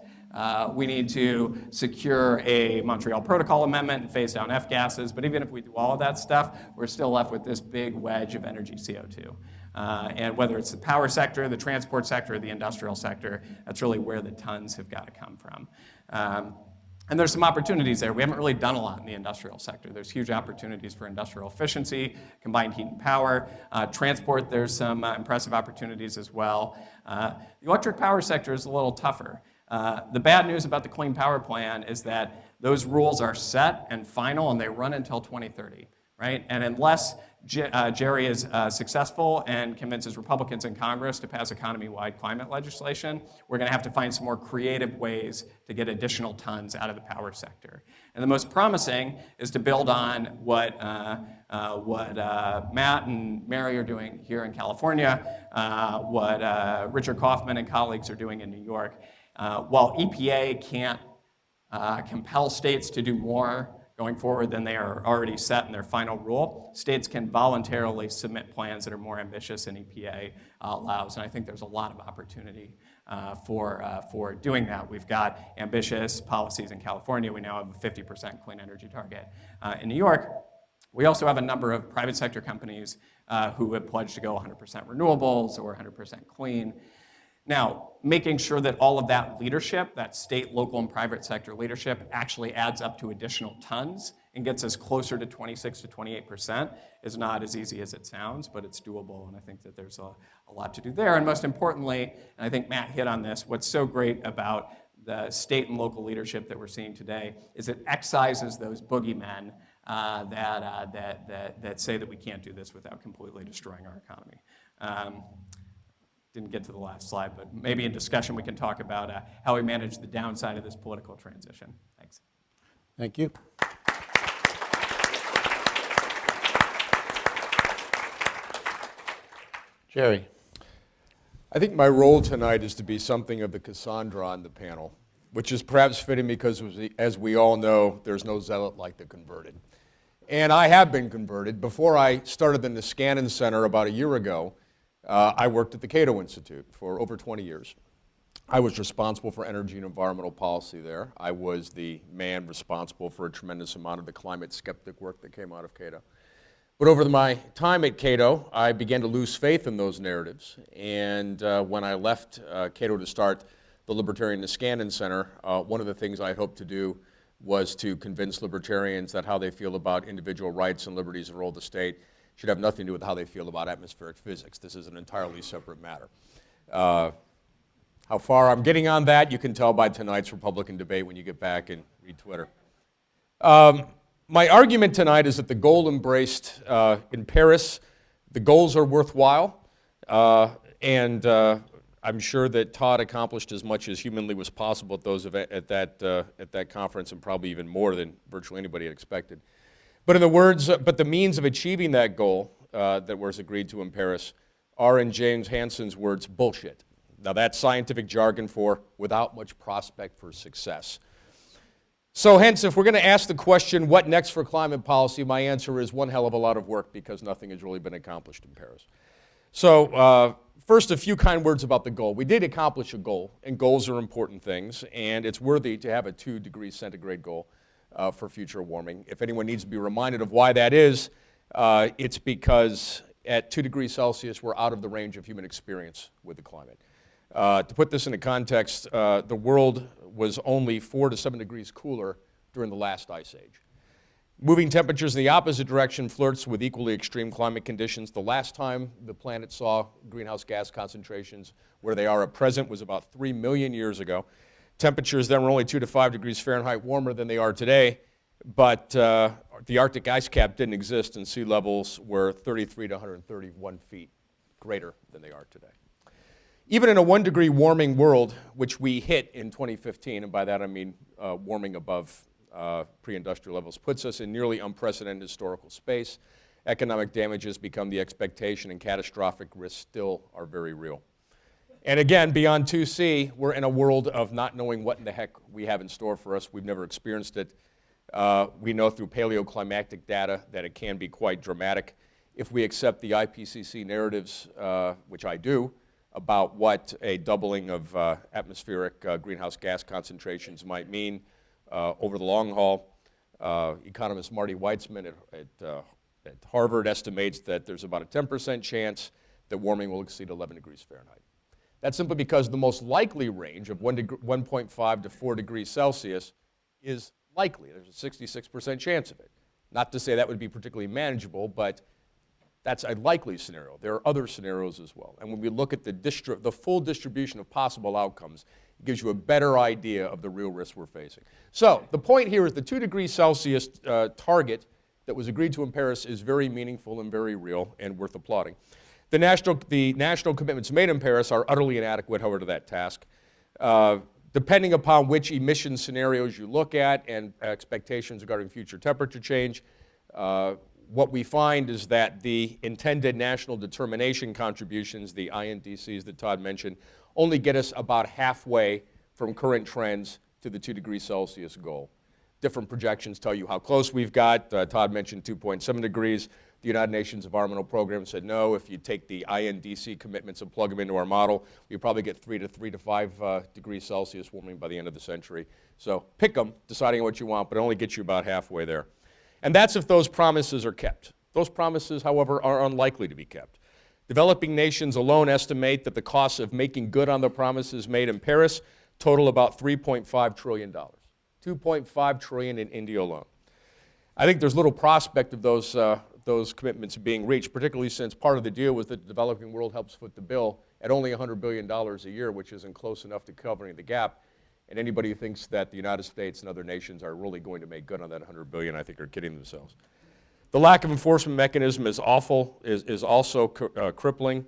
S5: We need to secure a Montreal Protocol amendment and phase down F-gases, but even if we do all of that stuff, we're still left with this big wedge of energy CO2. And whether it's the power sector, the transport sector, or the industrial sector, that's really where the tons have got to come from. And there's some opportunities there. We haven't really done a lot in the industrial sector. There's huge opportunities for industrial efficiency, combined heat and power. Transport, there's some impressive opportunities as well. The electric power sector is a little tougher. The bad news about the Clean Power Plan is that those rules are set and final, and they run until 2030, right? And unless Jerry is successful and convinces Republicans in Congress to pass economy-wide climate legislation, we're going to have to find some more creative ways to get additional tons out of the power sector. And the most promising is to build on what Matt and Mary are doing here in California, what Richard Kaufman and colleagues are doing in New York. While EPA can't compel states to do more going forward than they are already set in their final rule, states can voluntarily submit plans that are more ambitious than EPA allows. And I think there's a lot of opportunity for doing that. We've got ambitious policies in California. We now have a 50% clean energy target. In New York, we also have a number of private sector companies who have pledged to go 100% renewables or 100% clean. Now, making sure that all of that leadership, that state, local, and private sector leadership actually adds up to additional tons and gets us closer to 26 to 28% is not as easy as it sounds, but it's doable, and I think that there's a lot to do there. And most importantly, and I think Matt hit on this, what's so great about the state and local leadership that we're seeing today is it excises those boogeymen that say that we can't do this without completely destroying our economy. Didn't get to the last slide, but maybe in discussion we can talk about how we manage the downside of this political transition. Thanks.
S2: Thank you. Jerry.
S6: I think my role tonight is to be something of the Cassandra on the panel, which is perhaps fitting because, as we all know, there's no zealot like the converted. And I have been converted. Before I started in the Niskanen Center about a year ago, I worked at the Cato Institute for over 20 years. I was responsible for energy and environmental policy there. I was the man responsible for a tremendous amount of the climate skeptic work that came out of Cato. But over my time at Cato, I began to lose faith in those narratives. And when I left Cato to start the Libertarian Niskanen Center, one of the things I hoped to do was to convince libertarians that how they feel about individual rights and liberties and role of the state should have nothing to do with how they feel about atmospheric physics. This is an entirely separate matter. How far I'm getting on that, you can tell by tonight's Republican debate when you get back and read Twitter. My argument tonight is that the goal embraced in Paris, the goals are worthwhile, and I'm sure that Todd accomplished as much as humanly was possible at that conference, and probably even more than virtually anybody had expected. But the means of achieving that goal that was agreed to in Paris are, in James Hansen's words, bullshit. Now that's scientific jargon for without much prospect for success. So hence, if we're going to ask the question, what next for climate policy, my answer is one hell of a lot of work because nothing has really been accomplished in Paris. So first, a few kind words about the goal. We did accomplish a goal, and goals are important things, and it's worthy to have a 2 degrees centigrade goal for future warming. If anyone needs to be reminded of why that is, it's because at 2 degrees Celsius, we're out of the range of human experience with the climate. To put this into context, the world was only 4 to 7 degrees cooler during the last ice age. Moving temperatures in the opposite direction flirts with equally extreme climate conditions. The last time the planet saw greenhouse gas concentrations where they are at present was about 3 million years ago. Temperatures then were only 2 to 5 degrees Fahrenheit warmer than they are today, but the Arctic ice cap didn't exist and sea levels were 33 to 131 feet greater than they are today. Even in a 1 degree warming world, which we hit in 2015, and by that I mean warming above pre-industrial levels, puts us in nearly unprecedented historical space. Economic damages become the expectation, and catastrophic risks still are very real. And again, beyond 2C, we're in a world of not knowing what in the heck we have in store for us. We've never experienced it. We know through paleoclimatic data that it can be quite dramatic. If we accept the IPCC narratives, which I do, about what a doubling of atmospheric greenhouse gas concentrations might mean over the long haul, economist Marty Weitzman at Harvard estimates that there's about a 10% chance that warming will exceed 11 degrees Fahrenheit. That's simply because the most likely range of 1.5 to 4 degrees Celsius is likely. There's a 66% chance of it. Not to say that would be particularly manageable, but that's a likely scenario. There are other scenarios as well. And when we look at the full distribution of possible outcomes, it gives you a better idea of the real risks we're facing. So the point here is the 2 degrees Celsius target that was agreed to in Paris is very meaningful and very real and worth applauding. The national commitments made in Paris are utterly inadequate, however, to that task. Depending upon which emission scenarios you look at and expectations regarding future temperature change, what we find is that the intended national determination contributions, the INDCs that Todd mentioned, only get us about halfway from current trends to the 2 degrees Celsius goal. Different projections tell you how close we've got. Todd mentioned 2.7 degrees. The United Nations Environmental Program said no. If you take the INDC commitments and plug them into our model, we probably get 3 to 5 degrees Celsius warming by the end of the century. So pick them, deciding what you want, but it only gets you about halfway there. And that's if those promises are kept. Those promises, however, are unlikely to be kept. Developing nations alone estimate that the costs of making good on the promises made in Paris total about $3.5 trillion. $2.5 trillion in India alone. I think there's little prospect of those commitments being reached, particularly since part of the deal was that the developing world helps foot the bill at only $100 billion a year, which isn't close enough to covering the gap. And anybody who thinks that the United States and other nations are really going to make good on that $100 billion, I think are kidding themselves. The lack of enforcement mechanism is awful, is also crippling.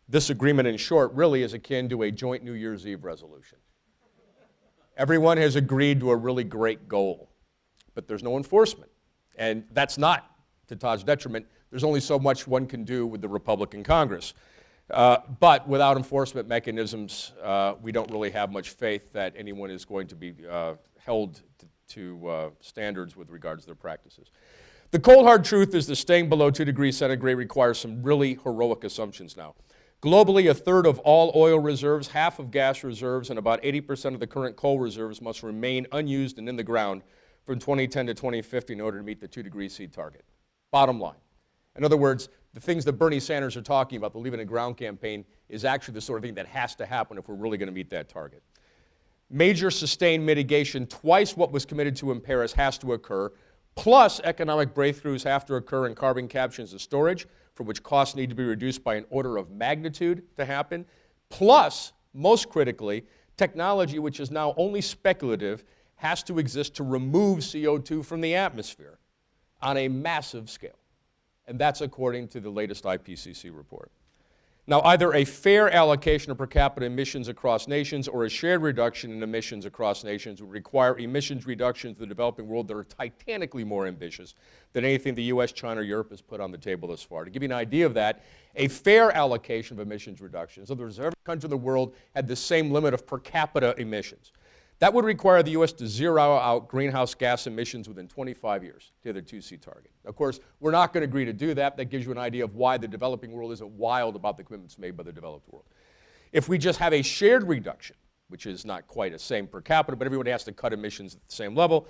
S6: This agreement, in short, really is akin to a joint New Year's Eve resolution. Everyone has agreed to a really great goal, but there's no enforcement. And that's not to Todd's detriment. There's only so much one can do with the Republican Congress. But without enforcement mechanisms, we don't really have much faith that anyone is going to be held to standards with regards to their practices. The cold hard truth is that staying below 2 degrees centigrade requires some really heroic assumptions now. Globally, a third of all oil reserves, half of gas reserves, and about 80% of the current coal reserves must remain unused and in the ground from 2010 to 2050 in order to meet the 2 degrees C target. Bottom line. In other words, the things that Bernie Sanders are talking about, the Leave It in Ground campaign, is actually the sort of thing that has to happen if we're really going to meet that target. Major sustained mitigation, twice what was committed to in Paris, has to occur, plus economic breakthroughs have to occur in carbon capture and storage, for which costs need to be reduced by an order of magnitude to happen, plus, most critically, technology which is now only speculative has to exist to remove CO2 from the atmosphere on a massive scale. And that's according to the latest IPCC report. Now, either a fair allocation of per capita emissions across nations or a shared reduction in emissions across nations would require emissions reductions in the developing world that are titanically more ambitious than anything the US, China, or Europe has put on the table thus far. To give you an idea of that, a fair allocation of emissions reductions, in other words, every country in the world had the same limit of per capita emissions. That would require the U.S. to zero out greenhouse gas emissions within 25 years to the 2C target. Of course, we're not going to agree to do that. That gives you an idea of why the developing world isn't wild about the commitments made by the developed world. If we just have a shared reduction, which is not quite the same per capita, but everyone has to cut emissions at the same level,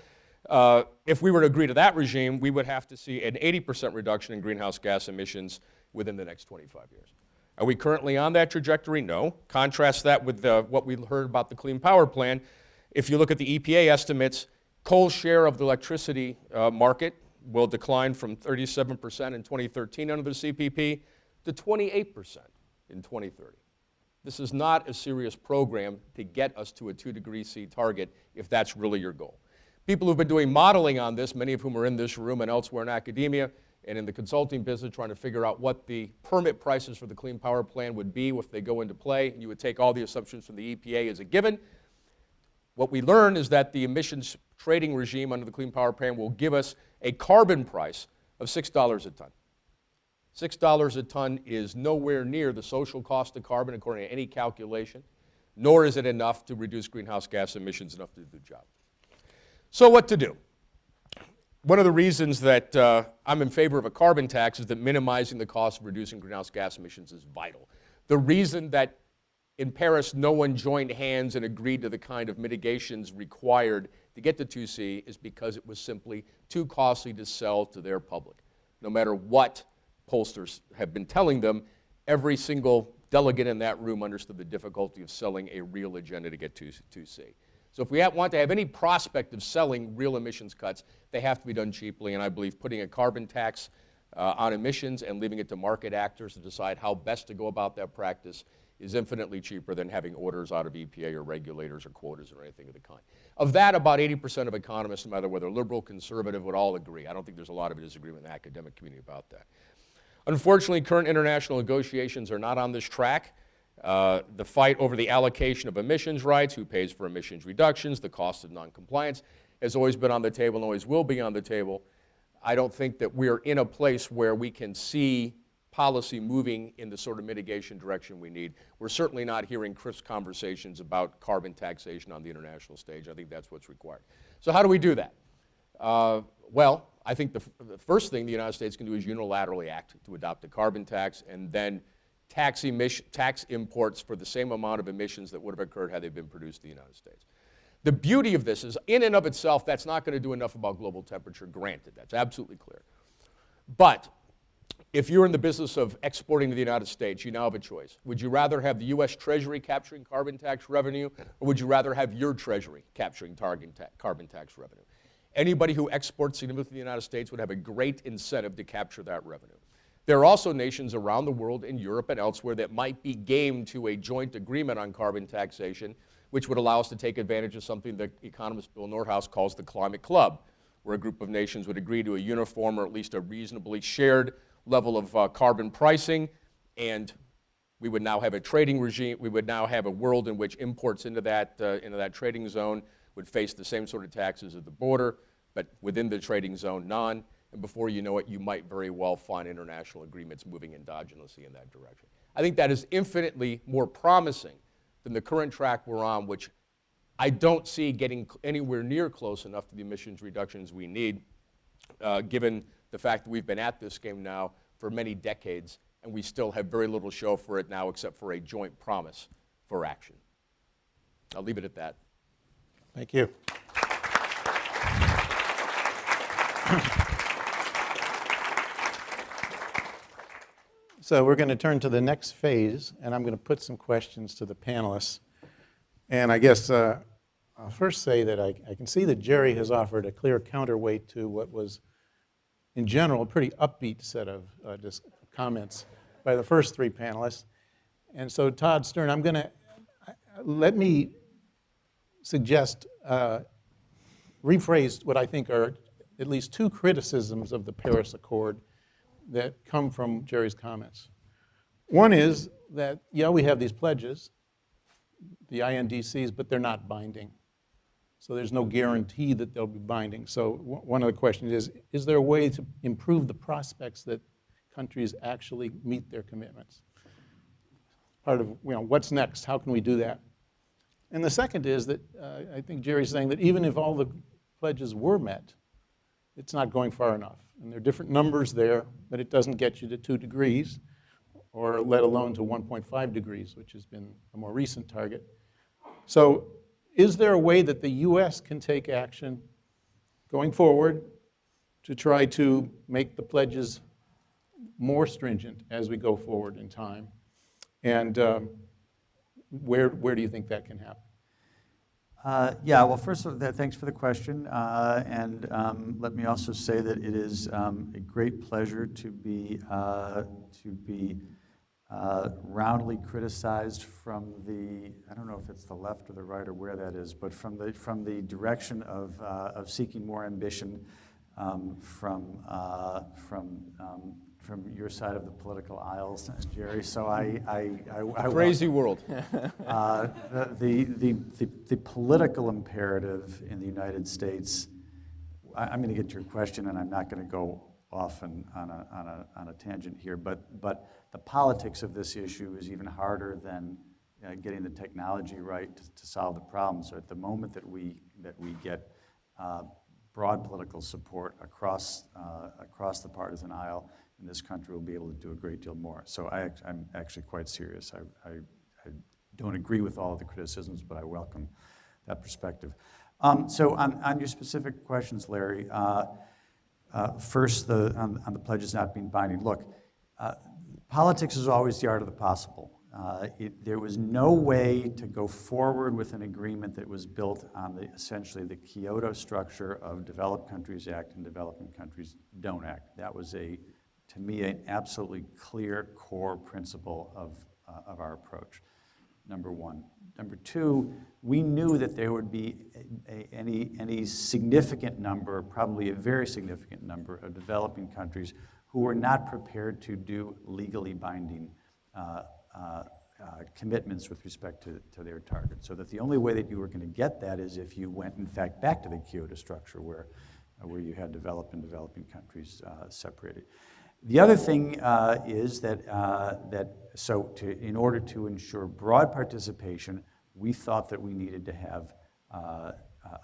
S6: if we were to agree to that regime, we would have to see an 80% reduction in greenhouse gas emissions within the next 25 years. Are we currently on that trajectory? No. Contrast that with what we heard about the Clean Power Plan. If you look at the EPA estimates, coal's share of the electricity market will decline from 37% in 2013 under the CPP to 28% in 2030. This is not a serious program to get us to a 2 degree C target if that's really your goal. People who've been doing modeling on this, many of whom are in this room and elsewhere in academia and in the consulting business trying to figure out what the permit prices for the Clean Power Plan would be if they go into play. You would take all the assumptions from the EPA as a given. What we learn is that the emissions trading regime under the Clean Power Plan will give us a carbon price of $6 a ton. $6 a ton is nowhere near the social cost of carbon according to any calculation, nor is it enough to reduce greenhouse gas emissions enough to do the job. So what to do? One of the reasons that I'm in favor of a carbon tax is that minimizing the cost of reducing greenhouse gas emissions is vital. The reason that in Paris, no one joined hands and agreed to the kind of mitigations required to get to 2C is because it was simply too costly to sell to their public. No matter what pollsters have been telling them, every single delegate in that room understood the difficulty of selling a real agenda to get to 2C. So if we want to have any prospect of selling real emissions cuts, they have to be done cheaply, and I believe putting a carbon tax on emissions and leaving it to market actors to decide how best to go about that practice is infinitely cheaper than having orders out of EPA or regulators or quotas or anything of the kind. Of that, about 80% of economists, no matter whether liberal, conservative, would all agree. I don't think there's a lot of disagreement in the academic community about that. Unfortunately, current international negotiations are not on this track. The fight over the allocation of emissions rights, who pays for emissions reductions, the cost of noncompliance, has always been on the table and always will be on the table. I don't think that we're in a place where we can see policy moving in the sort of mitigation direction we need. We're certainly not hearing crisp conversations about carbon taxation on the international stage. I think that's what's required. So how do we do that? Well, I think the first thing the United States can do is unilaterally act to adopt a carbon tax and then tax imports for the same amount of emissions that would have occurred had they been produced in the United States. The beauty of this is, in and of itself, that's not going to do enough about global temperature, granted. That's absolutely clear. But If you're in the business of exporting to the United States, you now have a choice. Would you rather have the U.S. Treasury capturing carbon tax revenue, or would you rather have your Treasury capturing carbon tax revenue? Anybody who exports significantly to the United States would have a great incentive to capture that revenue. There are also nations around the world, in Europe and elsewhere, that might be game to a joint agreement on carbon taxation, which would allow us to take advantage of something that economist Bill Nordhaus calls the Climate Club, where a group of nations would agree to a uniform or at least a reasonably shared level of carbon pricing, and we would now have a trading regime. We would now have a world in which imports into that trading zone would face the same sort of taxes at the border, but within the trading zone, none. And before you know it, you might very well find international agreements moving endogenously in that direction. I think that is infinitely more promising than the current track we're on, which I don't see getting anywhere near close enough to the emissions reductions we need, given the fact that we've been at this game now for many decades, and we still have very little show for it now except for a joint promise for action. I'll leave it at that.
S2: Thank you. So we're going to turn to the next phase, and I'm going to put some questions to the panelists. And I guess I'll first say that I can see that Jerry has offered a clear counterweight to what was, in general, a pretty upbeat set of comments by the first three panelists. And so, Todd Stern, let me suggest, rephrase what I think are at least two criticisms of the Paris Accord that come from Jerry's comments. One is that, yeah, we have these pledges, the INDCs, but they're not binding. So there's no guarantee that they'll be binding. So one of the questions is there a way to improve the prospects that countries actually meet their commitments? Part of, what's next? How can we do that? And the second is that I think Jerry's saying that even if all the pledges were met, it's not going far enough. And there are different numbers there, but it doesn't get you to 2 degrees, or let alone to 1.5 degrees, which has been a more recent target. So is there a way that the US can take action going forward to try to make the pledges more stringent as we go forward in time? And where do you think that can happen?
S3: Yeah, well, first of all, thanks for the question. And let me also say that it is a great pleasure to be roundly criticized from the, I don't know if it's the left or the right or where that is, but from the direction of seeking more ambition from your side of the political aisles, Jerry. So I
S6: Crazy world.
S3: The political imperative in the United States. I'm going to get to your question, and I'm not going to go off on a tangent here. But the politics of this issue is even harder than getting the technology right to solve the problem. So at the moment that we get broad political support across the partisan aisle, in this country, we'll be able to do a great deal more. So I'm actually quite serious. I don't agree with all of the criticisms, but I welcome that perspective. So on your specific questions, Larry, first on the pledges not being binding. Look, politics is always the art of the possible. There was no way to go forward with an agreement that was built on essentially the Kyoto structure of developed countries act and developing countries don't act. That was to me, an absolutely clear core principle of our approach, number one. Number two, we knew that there would be any significant number, probably a very significant number of developing countries who were not prepared to do legally binding commitments with respect to their targets. So that the only way that you were going to get that is if you went, in fact, back to the Kyoto structure where you had developed and developing countries separated. The other thing is that in order to ensure broad participation, we thought that we needed to have a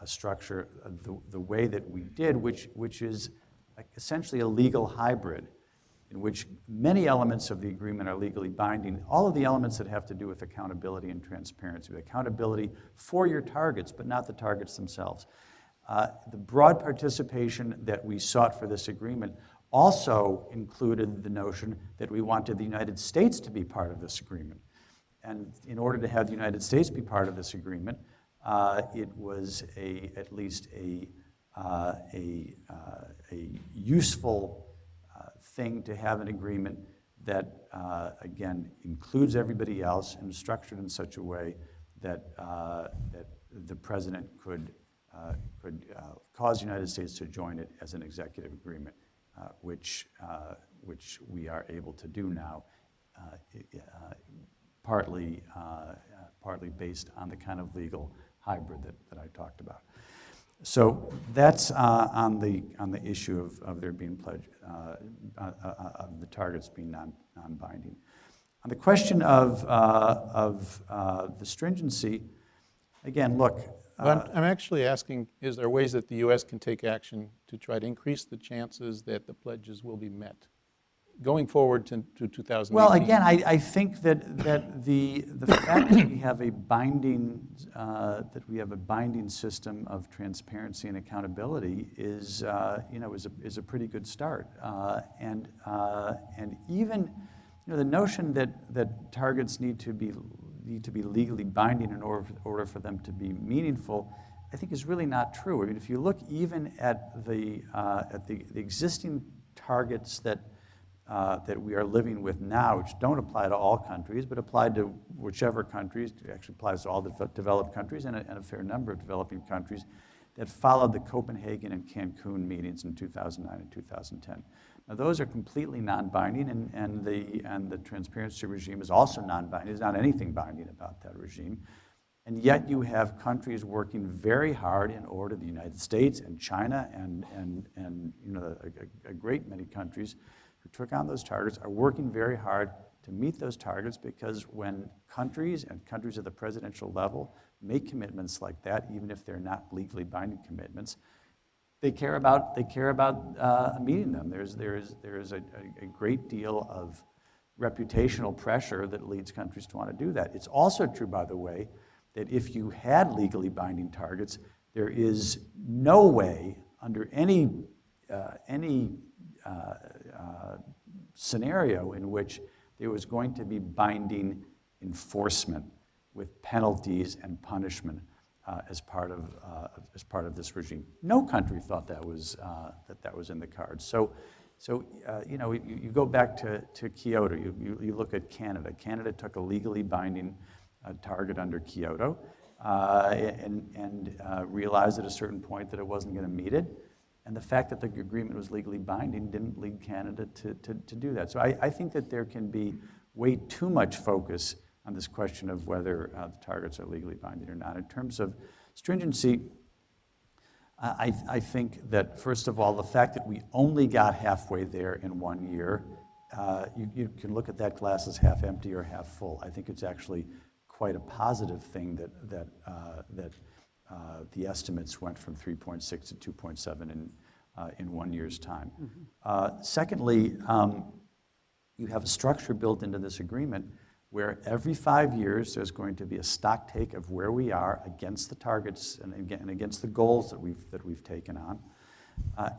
S3: structure the way that we did, which is essentially a legal hybrid, in which many elements of the agreement are legally binding. All of the elements that have to do with accountability and transparency, accountability for your targets, but not the targets themselves. The broad participation that we sought for this agreement also included the notion that we wanted the United States to be part of this agreement. And in order to have the United States be part of this agreement, it was at least a useful thing to have an agreement that, again, includes everybody else and is structured in such a way that, that the president could cause the United States to join it as an executive agreement, which we are able to do now, partly based on the kind of legal hybrid that I talked about. So that's on the issue of there being pledge of the targets being non-binding. On the question of the stringency, again, look.
S2: Well, I'm actually asking, is there ways that the U.S. can take action to try to increase the chances that the pledges will be met going forward to 2018?
S3: Well, again, I think that the fact that we have a binding system of transparency and accountability is a pretty good start. And even the notion that targets need to be legally binding in order for them to be meaningful, I think is really not true. I mean, if you look even at the existing targets that we are living with now, which don't apply to all countries, but apply to whichever countries, it actually applies to all the developed countries and a fair number of developing countries that followed the Copenhagen and Cancun meetings in 2009 and 2010. Now, those are completely non-binding, and the transparency regime is also non-binding. There's not anything binding about that regime. And yet you have countries working very hard in order, the United States and China and a great many countries who took on those targets are working very hard to meet those targets, because when countries at the presidential level make commitments like that, even if they're not legally binding commitments, they care about meeting them. There is a great deal of reputational pressure that leads countries to want to do that. It's also true, by the way, that if you had legally binding targets, there is no way under any scenario in which there was going to be binding enforcement with penalties and punishment as part of this regime. No country thought that was in the cards. So you go back to Kyoto. You look at Canada. Canada took a legally binding target under Kyoto and realized at a certain point that it wasn't going to meet it. And the fact that the agreement was legally binding didn't lead Canada to do that. So I think that there can be way too much focus on this question of whether the targets are legally binding or not. In terms of stringency, I think that, first of all, the fact that we only got halfway there in 1 year, you can look at that glass as half empty or half full. I think it's actually quite a positive thing that the estimates went from 3.6 to 2.7 in 1 year's time. Mm-hmm. Secondly, you have a structure built into this agreement where every 5 years there's going to be a stock take of where we are against the targets and against the goals that we've taken on.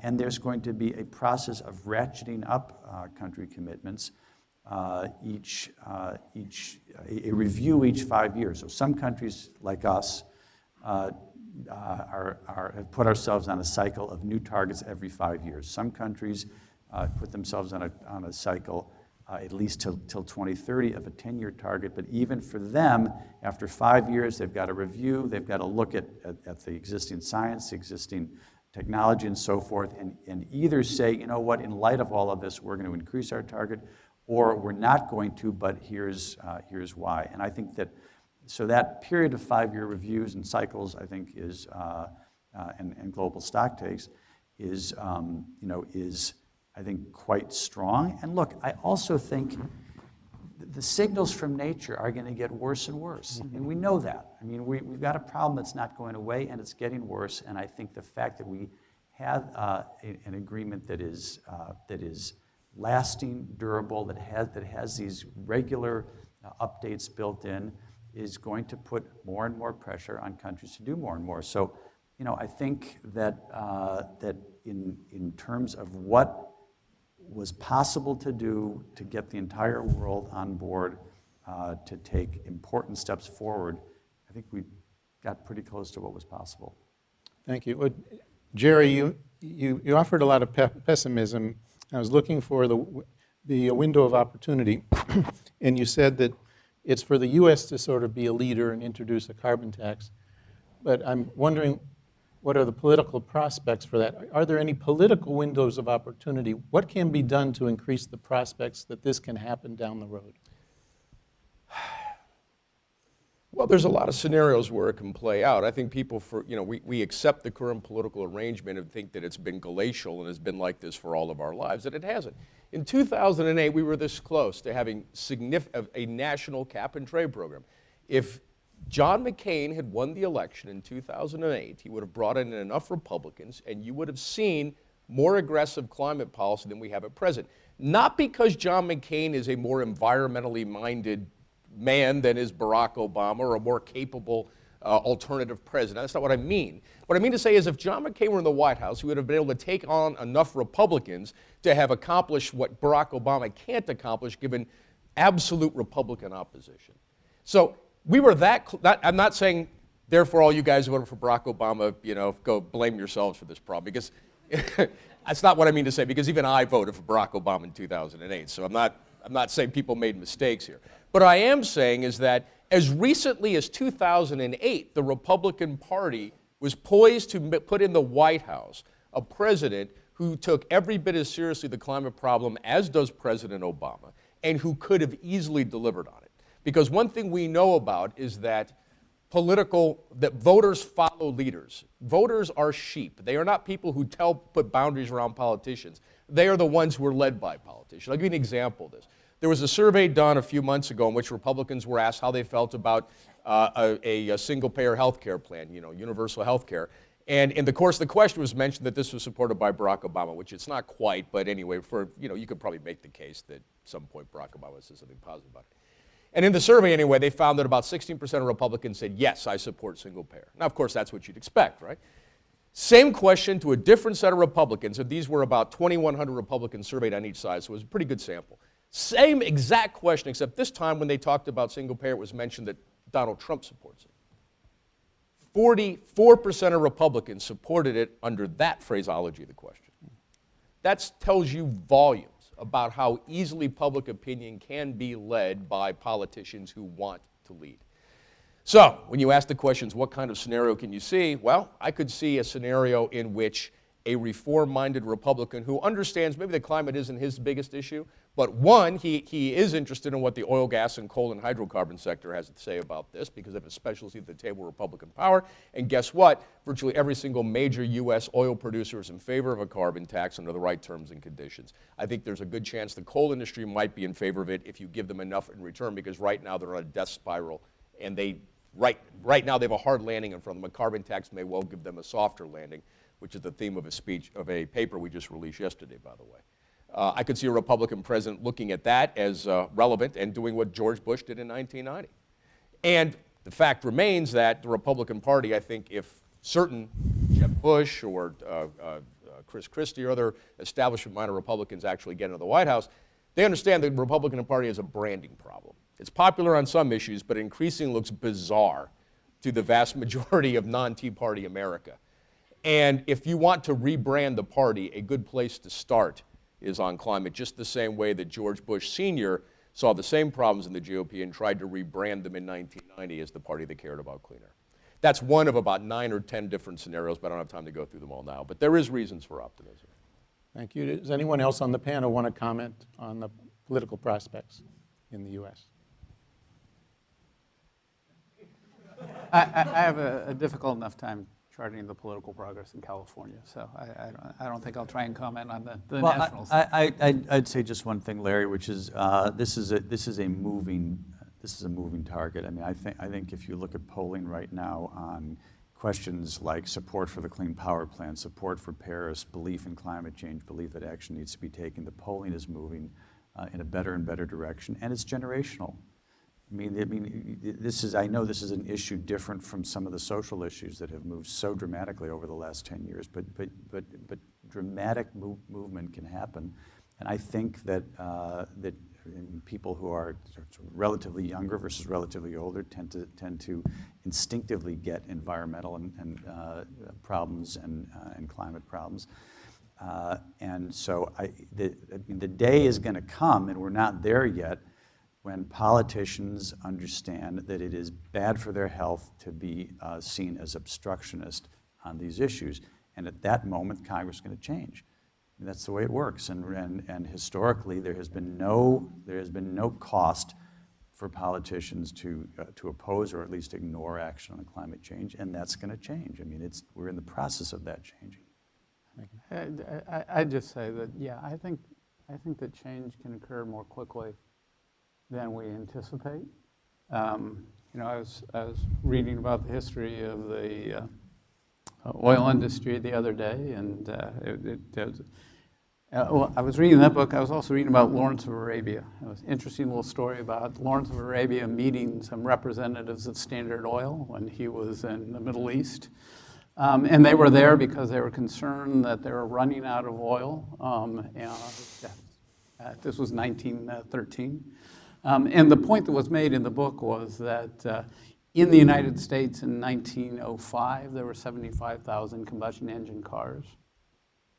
S3: And there's going to be a process of ratcheting up country commitments, a review each 5 years. So some countries like us have put ourselves on a cycle of new targets every 5 years. Some countries put themselves on a cycle at least till 2030 of a 10-year target. But even for them, after 5 years, they've got to review, they've got to look at the existing science, the existing technology, and so forth, and either say, you know what, in light of all of this, we're going to increase our target, or we're not going to, but here's why. And I think that, so that period of 5-year reviews and cycles, I think, is and global stock takes is I think quite strong. And look, I also think the signals from nature are going to get worse and worse, and we know that. I mean, we've got a problem that's not going away, and it's getting worse. And I think the fact that we have an agreement that is lasting, durable, that has these regular updates built in, is going to put more and more pressure on countries to do more and more. So, I think that in terms of what was possible to do to get the entire world on board to take important steps forward, I think we got pretty close to what was possible.
S2: Thank you. Well, Jerry, you offered a lot of pessimism. I was looking for the window of opportunity, and you said that it's for the U.S. to sort of be a leader and introduce a carbon tax. But I'm wondering, what are the political prospects for that? Are there any political windows of opportunity? What can be done to increase the prospects that this can happen down the road?
S6: Well, there's a lot of scenarios where it can play out. I think people, we accept the current political arrangement and think that it's been glacial and has been like this for all of our lives, and it hasn't. In 2008, we were this close to having a national cap and trade program. If John McCain had won the election in 2008, he would have brought in enough Republicans, and you would have seen more aggressive climate policy than we have at present. Not because John McCain is a more environmentally minded man than is Barack Obama, or a more capable alternative president. That's not what I mean. What I mean to say is if John McCain were in the White House, he would have been able to take on enough Republicans to have accomplished what Barack Obama can't accomplish given absolute Republican opposition. So we were I'm not saying, therefore, all you guys who voted for Barack Obama, go blame yourselves for this problem, because that's not what I mean to say, because even I voted for Barack Obama in 2008, so I'm not saying people made mistakes here. But I am saying is that as recently as 2008, the Republican Party was poised to put in the White House a president who took every bit as seriously the climate problem as does President Obama, and who could have easily delivered on it. Because one thing we know about is that voters follow leaders. Voters are sheep. They are not people who put boundaries around politicians. They are the ones who are led by politicians. I'll give you an example of this. There was a survey done a few months ago in which Republicans were asked how they felt about a single-payer health care plan, universal health care. And in the course of the question was mentioned that this was supported by Barack Obama, which it's not quite, but anyway, you could probably make the case that at some point Barack Obama said something positive about it. And in the survey anyway, they found that about 16% of Republicans said, yes, I support single payer. Now, of course, that's what you'd expect, right? Same question to a different set of Republicans, and these were about 2,100 Republicans surveyed on each side, so it was a pretty good sample. Same exact question, except this time when they talked about single payer, it was mentioned that Donald Trump supports it. 44% of Republicans supported it under that phraseology of the question. That tells you volumes about how easily public opinion can be led by politicians who want to lead. So, when you ask the questions, what kind of scenario can you see? Well, I could see a scenario in which a reform-minded Republican who understands maybe the climate isn't his biggest issue, but one, he is interested in what the oil, gas, and coal and hydrocarbon sector has to say about this because of a special seat at the table, Republican power. And guess what? Virtually every single major U.S. oil producer is in favor of a carbon tax under the right terms and conditions. I think there's a good chance the coal industry might be in favor of it if you give them enough in return, because right now they're on a death spiral, and right now they have a hard landing in front of them. A carbon tax may well give them a softer landing, which is the theme of a paper we just released yesterday, by the way. I could see a Republican president looking at that as relevant and doing what George Bush did in 1990. And the fact remains that the Republican Party, I think if certain Jeb Bush or Chris Christie or other establishment-minded Republicans actually get into the White House, they understand the Republican Party has a branding problem. It's popular on some issues, but it increasingly looks bizarre to the vast majority of non-Tea Party America. And if you want to rebrand the party, a good place to start is on climate, just the same way that George Bush Sr. saw the same problems in the GOP and tried to rebrand them in 1990 as the party that cared about clean air. That's one of about 9 or 10 different scenarios, but I don't have time to go through them all now. But there is reasons for optimism.
S2: Thank you. Does anyone else on the panel want to comment on the political prospects in the U.S.?
S4: I have a difficult enough time charting the political progress in California, so I don't think I'll try and comment on the national side.
S3: I'd say just one thing, Larry, which is this is a moving target. I mean, I think if you look at polling right now on questions like support for the Clean Power Plan, support for Paris, belief in climate change, belief that action needs to be taken, the polling is moving in a better and better direction, and it's generational. I know this is an issue different from some of the social issues that have moved so dramatically over the last 10 years, but dramatic movement can happen. And I think that, that people who are sort of relatively younger versus relatively older tend to instinctively get environmental and problems and climate problems. And so the day is going to come, and we're not there yet, when politicians understand that it is bad for their health to be seen as obstructionist on these issues. And at that moment, Congress is going to change. And that's the way it works. And historically, there has been no cost for politicians to oppose or at least ignore action on climate change, and that's going to change. I mean, we're in the process of that changing.
S4: I'd just say that, yeah, I think that change can occur more quickly than we anticipate. I was reading about the history of the oil industry the other day, and well, I was reading that book. I was also reading about Lawrence of Arabia. It was an interesting little story about Lawrence of Arabia meeting some representatives of Standard Oil when he was in the Middle East. And they were there because they were concerned that they were running out of oil. This was 1913. And the point that was made in the book was that in the United States in 1905, there were 75,000 combustion engine cars.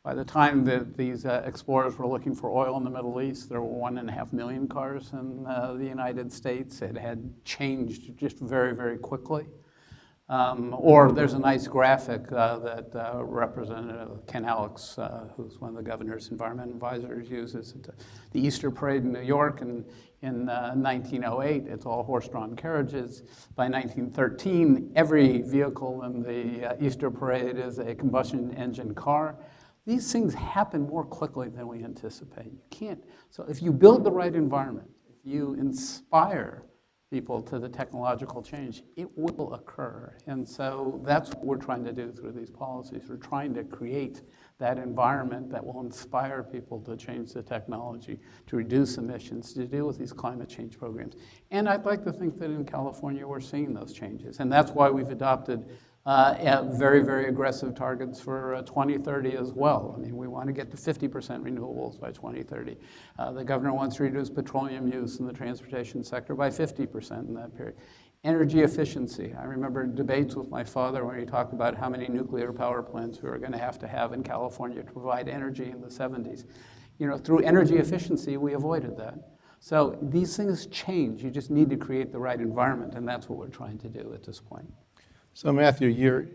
S4: By the time that these explorers were looking for oil in the Middle East, there were 1.5 million cars in the United States. It had changed just very, very quickly. Or there's a nice graphic that Representative Ken Alex, who's one of the governor's environment advisors, uses at the Easter Parade in New York in 1908. It's all horse-drawn carriages. By 1913, every vehicle in the Easter Parade is a combustion engine car. These things happen more quickly than we anticipate. You can't. So if you build the right environment, if you inspire people to the technological change, it will occur. And so that's what we're trying to do through these policies. We're trying to create that environment that will inspire people to change the technology, to reduce emissions, to deal with these climate change programs. And I'd like to think that in California we're seeing those changes. And that's why we've adopted very, very aggressive targets for 2030 as well. I mean, we want to get to 50% renewables by 2030. The governor wants to reduce petroleum use in the transportation sector by 50% in that period. Energy efficiency. I remember debates with my father when he talked about how many nuclear power plants we were going to have in California to provide energy in the 70s. Through energy efficiency, we avoided that. So these things change. You just need to create the right environment, and that's what we're trying to do at this point.
S2: So Matthew,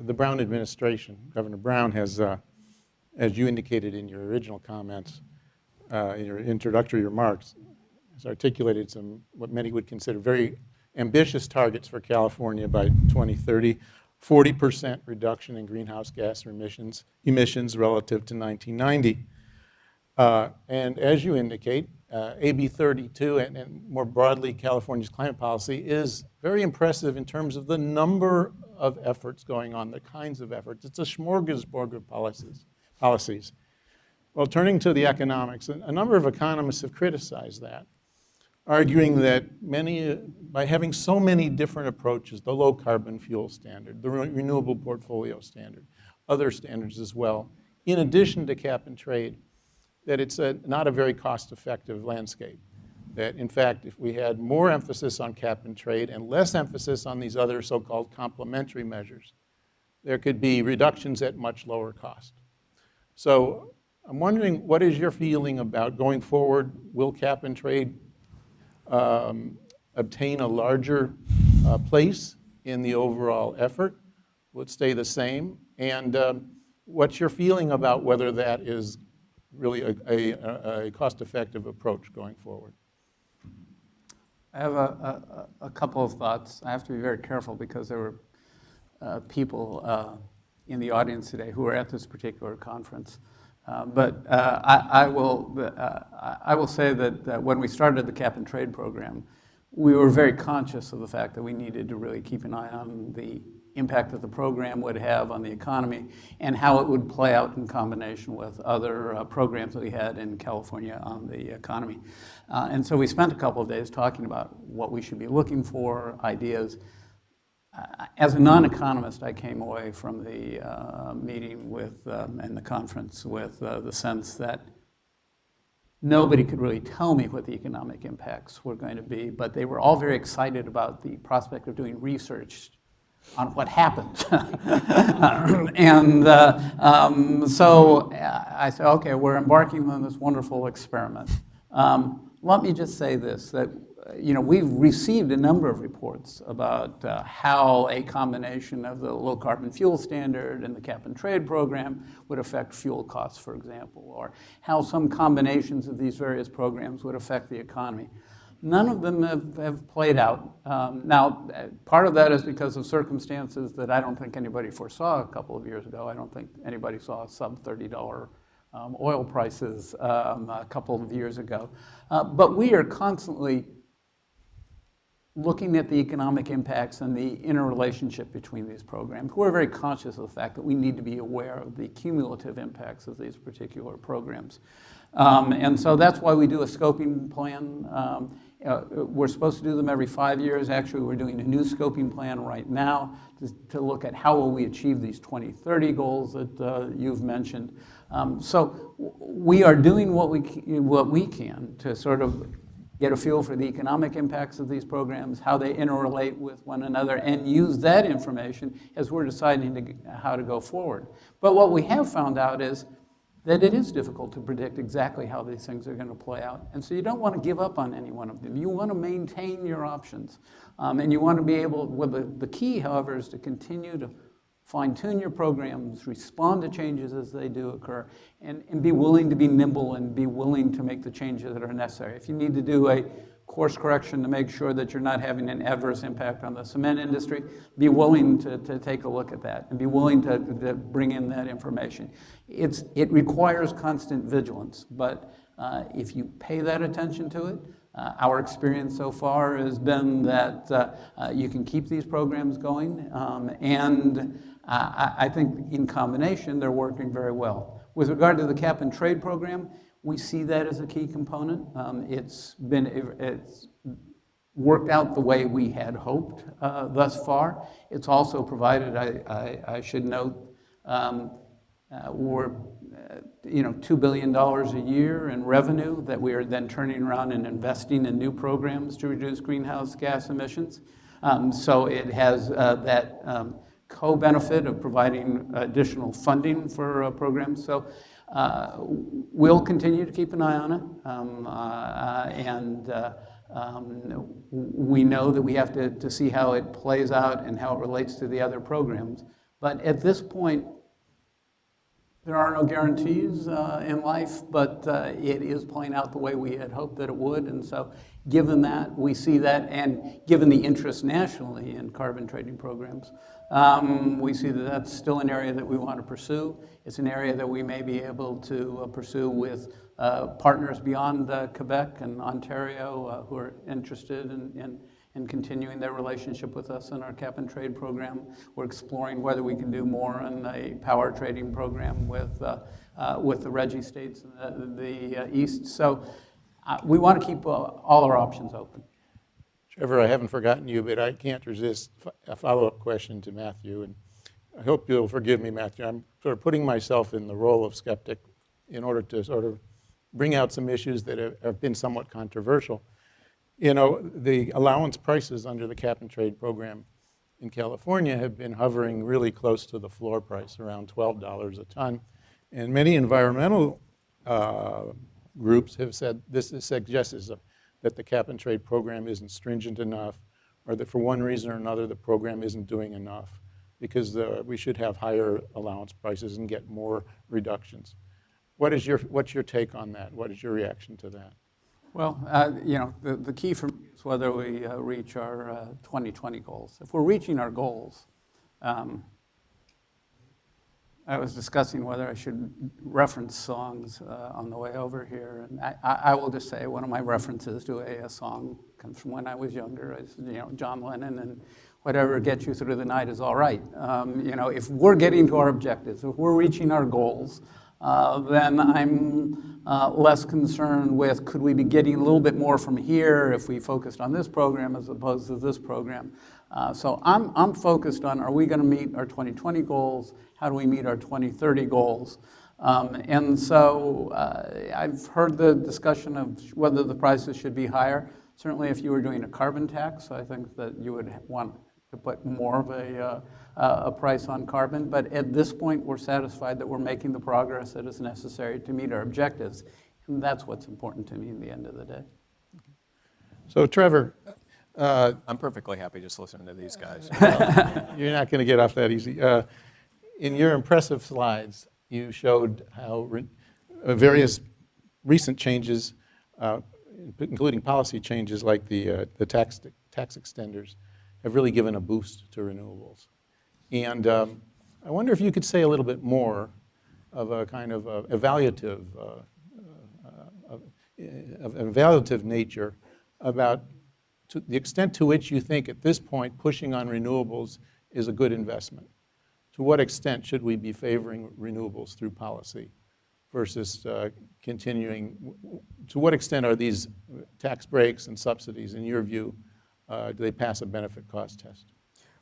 S2: the Brown administration, Governor Brown has, as you indicated in your original comments, in your introductory remarks, has articulated some what many would consider very ambitious targets for California by 2030, 40% reduction in greenhouse gas emissions relative to 1990. And as you indicate, AB 32 and more broadly California's climate policy is very impressive in terms of the number of efforts going on, the kinds of efforts. It's a smorgasbord of policies. Well, turning to the economics, a number of economists have criticized that, arguing that by having so many different approaches, the low carbon fuel standard, the renewable portfolio standard, other standards as well, in addition to cap and trade, that it's not a very cost-effective landscape. That, in fact, if we had more emphasis on cap and trade and less emphasis on these other so-called complementary measures, there could be reductions at much lower cost. So I'm wondering, what is your feeling about going forward? Will cap and trade obtain a larger place in the overall effort? Will it stay the same? And what's your feeling about whether that is really a cost-effective approach going forward?
S4: I have a couple of thoughts. I have to be very careful because there were people in the audience today who were at this particular conference. But I will say that when we started the cap and trade program, we were very conscious of the fact that we needed to really keep an eye on the impact that the program would have on the economy and how it would play out in combination with other programs that we had in California on the economy. And so we spent a couple of days talking about what we should be looking for, ideas. As a non-economist, I came away from the meeting and the conference with the sense that nobody could really tell me what the economic impacts were going to be, but they were all very excited about the prospect of doing research on what happened. So I said, okay, we're embarking on this wonderful experiment. Let me just say this, that we've received a number of reports about how a combination of the low carbon fuel standard and the cap and trade program would affect fuel costs, for example, or how some combinations of these various programs would affect the economy. None of them have played out. Now, part of that is because of circumstances that I don't think anybody foresaw a couple of years ago. I don't think anybody saw sub-$30 oil prices a couple of years ago. But we are constantly looking at the economic impacts and the interrelationship between these programs. We're very conscious of the fact that we need to be aware of the cumulative impacts of these particular programs. And so that's why we do a scoping plan. We're supposed to do them every 5 years. Actually, we're doing a new scoping plan right now to look at how will we achieve these 2030 goals that you've mentioned. So we are doing what we can to sort of get a feel for the economic impacts of these programs, how they interrelate with one another, and use that information as we're deciding how to go forward. But what we have found out is that it is difficult to predict exactly how these things are going to play out. And so you don't want to give up on any one of them. You want to maintain your options. And you want to be able, the key, however, is to continue to fine-tune your programs, respond to changes as they do occur, and be willing to be nimble and be willing to make the changes that are necessary. If you need to do a course correction to make sure that you're not having an adverse impact on the cement industry, be willing to take a look at that and be willing to bring in that information. It requires constant vigilance, but if you pay that attention to it, our experience so far has been that you can keep these programs going, and I think in combination they're working very well. With regard to the cap and trade program, we see that as a key component. It's worked out the way we had hoped thus far. It's also provided, I should note, we're $2 billion a year in revenue that we are then turning around and investing in new programs to reduce greenhouse gas emissions. So it has that co-benefit of providing additional funding for programs. So we'll continue to keep an eye on it. We know that we have to see how it plays out and how it relates to the other programs. But at this point, there are no guarantees in life, but it is playing out the way we had hoped that it would. And so given that, we see that, and given the interest nationally in carbon trading programs, we see that that's still an area that we want to pursue. It's an area that we may be able to pursue with partners beyond Quebec and Ontario who are interested in continuing their relationship with us in our cap and trade program. We're exploring whether we can do more in a power trading program with the RGGI states in the East. So we want to keep all our options open.
S2: Trevor, I haven't forgotten you, but I can't resist a follow-up question to Matthew, and I hope you'll forgive me, Matthew. I'm sort of putting myself in the role of skeptic in order to sort of bring out some issues that have been somewhat controversial. The allowance prices under the cap and trade program in California have been hovering really close to the floor price, around $12 a ton. And many environmental groups have said this suggests that the cap and trade program isn't stringent enough, or that for one reason or another the program isn't doing enough, because we should have higher allowance prices and get more reductions. What's your take on that? What is your reaction to that?
S4: Well, the key for me is whether we reach our 2020 goals. If we're reaching our goals, I was discussing whether I should reference songs on the way over here, and I will just say one of my references to a song comes from when I was younger. It's, John Lennon, and whatever gets you through the night is all right. If we're getting to our objectives, if we're reaching our goals, then I'm less concerned with could we be getting a little bit more from here if we focused on this program as opposed to this program. So I'm focused on, are we going to meet our 2020 goals? How do we meet our 2030 goals? And so I've heard the discussion of whether the prices should be higher. Certainly if you were doing a carbon tax, I think that you would want to put more of a price on carbon. But at this point, we're satisfied that we're making the progress that is necessary to meet our objectives. And that's what's important to me in the end of the day.
S2: So Trevor,
S5: I'm perfectly happy just listening to these guys.
S2: you're not going to get off that easy. In your impressive slides, you showed how various recent changes, including policy changes like the tax extenders, have really given a boost to renewables. And I wonder if you could say a little bit more of a kind of evaluative nature about to the extent to which you think at this point pushing on renewables is a good investment. To what extent should we be favoring renewables through policy versus continuing? To what extent are these tax breaks and subsidies, in your view, do they pass a benefit cost test?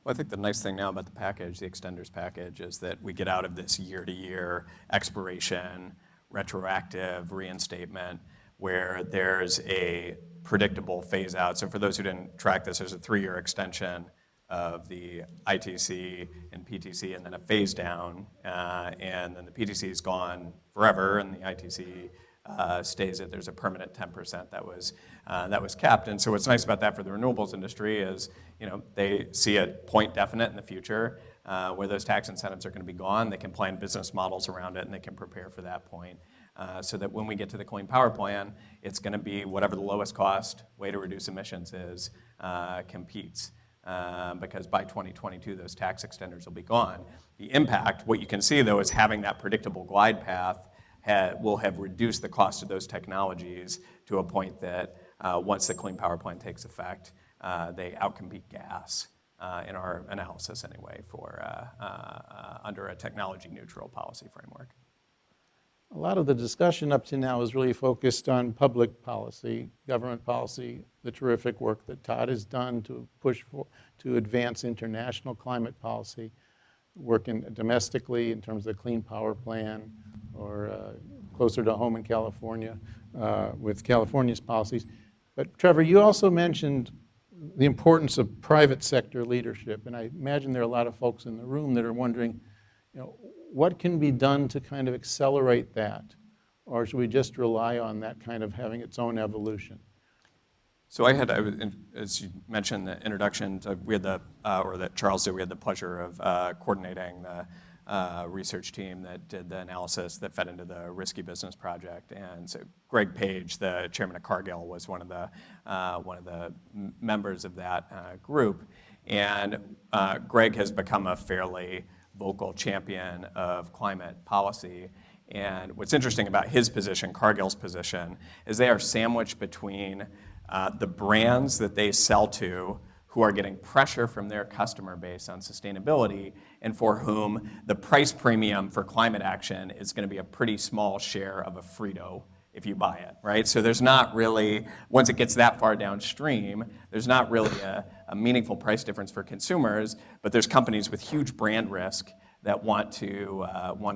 S5: Well, I think the nice thing now about the package, the extenders package, is that we get out of this year-to-year expiration, retroactive reinstatement, where there's a predictable phase out. So for those who didn't track this, there's a 3-year extension of the ITC and PTC, and then a phase down, and then the PTC is gone forever, and the ITC stays at, there's a permanent 10% that was capped. And so what's nice about that for the renewables industry is, you know, they see a point definite in the future where those tax incentives are going to be gone. They can plan business models around it, and they can prepare for that point. So that when we get to the Clean Power Plan, it's going to be whatever the lowest cost way to reduce emissions is, competes. Because by 2022, those tax extenders will be gone. The impact, what you can see though, is having that predictable glide path will have reduced the cost of those technologies to a point that once the Clean Power Plan takes effect, they outcompete gas in our analysis anyway for under a technology neutral policy framework.
S2: A lot of the discussion up to now is really focused on public policy, government policy, the terrific work that Todd has done to to advance international climate policy, working domestically in terms of the Clean Power Plan, or closer to home in California with California's policies. But Trevor, you also mentioned the importance of private sector leadership, and I imagine there are a lot of folks in the room that are wondering, you know, what can be done to kind of accelerate that? Or should we just rely on that kind of having its own evolution?
S5: So as you mentioned, the introduction, we had or that Charles did, we had the pleasure of coordinating the research team that did the analysis that fed into the Risky Business Project. And so Greg Page, the chairman of Cargill, was one of the members of that group. And Greg has become a fairly vocal champion of climate policy. And what's interesting about his position, Cargill's position, is they are sandwiched between the brands that they sell to who are getting pressure from their customer base on sustainability and for whom the price premium for climate action is going to be a pretty small share of a Frito if you buy it, right? So there's not really, once it gets that far downstream, there's not really a meaningful price difference for consumers, but there's companies with huge brand risk that want to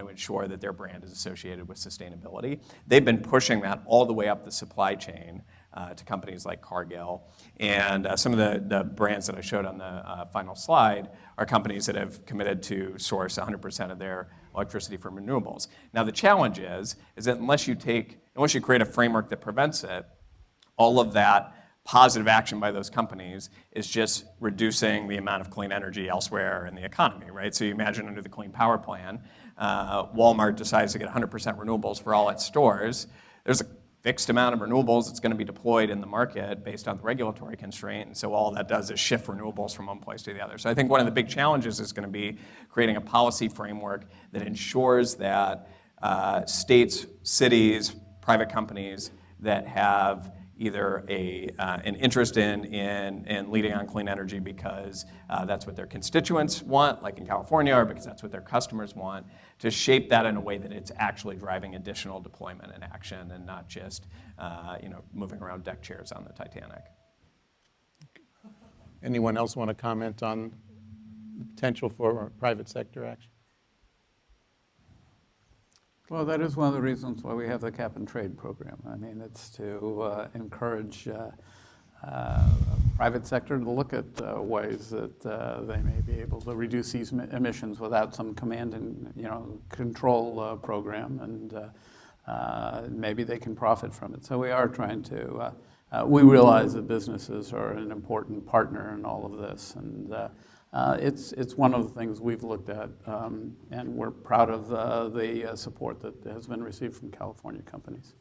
S5: ensure that their brand is associated with sustainability. They've been pushing that all the way up the supply chain to companies like Cargill. And some of the brands that I showed on the final slide are companies that have committed to source 100% of their electricity from renewables. Now the challenge is that unless you create a framework that prevents it, all of that positive action by those companies is just reducing the amount of clean energy elsewhere in the economy, right? So you imagine under the Clean Power Plan, Walmart decides to get 100% renewables for all its stores. There's a fixed amount of renewables that's going to be deployed in the market based on the regulatory constraint, and so all that does is shift renewables from one place to the other. So I think one of the big challenges is going to be creating a policy framework that ensures that states, cities, private companies that have either an interest in leading on clean energy because that's what their constituents want, like in California, or because that's what their customers want, to shape that in a way that it's actually driving additional deployment and action and not just moving around deck chairs on the Titanic.
S2: Anyone else want to comment on the potential for private sector action?
S4: Well, that is one of the reasons why we have the cap and trade program. I mean, it's to encourage private sector to look at ways that they may be able to reduce these emissions without some command and control program, and maybe they can profit from it. So we are trying to. We realize that businesses are an important partner in all of this, and it's one of the things we've looked at, and we're proud of the support that has been received from California companies.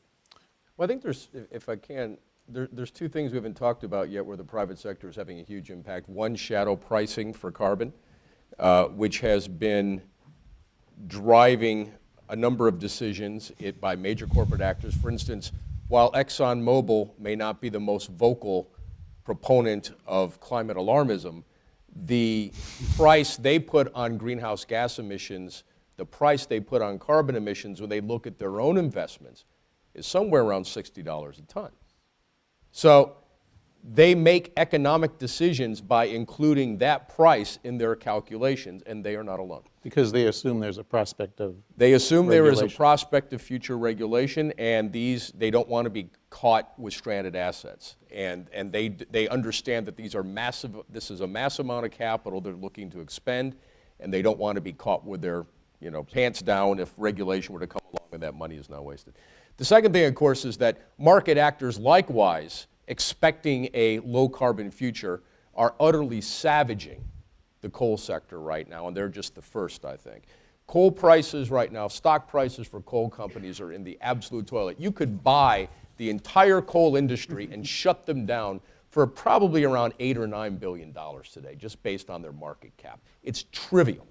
S6: Well, I think there's, if I can, there's two things we haven't talked about yet where the private sector is having a huge impact. One, shadow pricing for carbon, which has been driving a number of decisions by major corporate actors. For instance, while ExxonMobil may not be the most vocal proponent of climate alarmism, the price they put on greenhouse gas emissions, the price they put on carbon emissions when they look at their own investments is somewhere around $60 a ton. So they make economic decisions by including that price in their calculations, and they are not alone.
S2: Because they assume there's a prospect of
S6: They assume there is a
S2: regulation.
S6: prospect of future regulation, and they don't want to be caught with stranded assets. And they understand that these are massive, this is a mass amount of capital they're looking to expend, and they don't want to be caught with their pants down if regulation were to come along and that money is now wasted. The second thing, of course, is that market actors likewise, expecting a low carbon future, are utterly savaging the coal sector right now, and they're just the first, I think. Coal prices right now, stock prices for coal companies are in the absolute toilet. You could buy the entire coal industry and shut them down for probably around $8 or $9 billion today, just based on their market cap. It's trivial.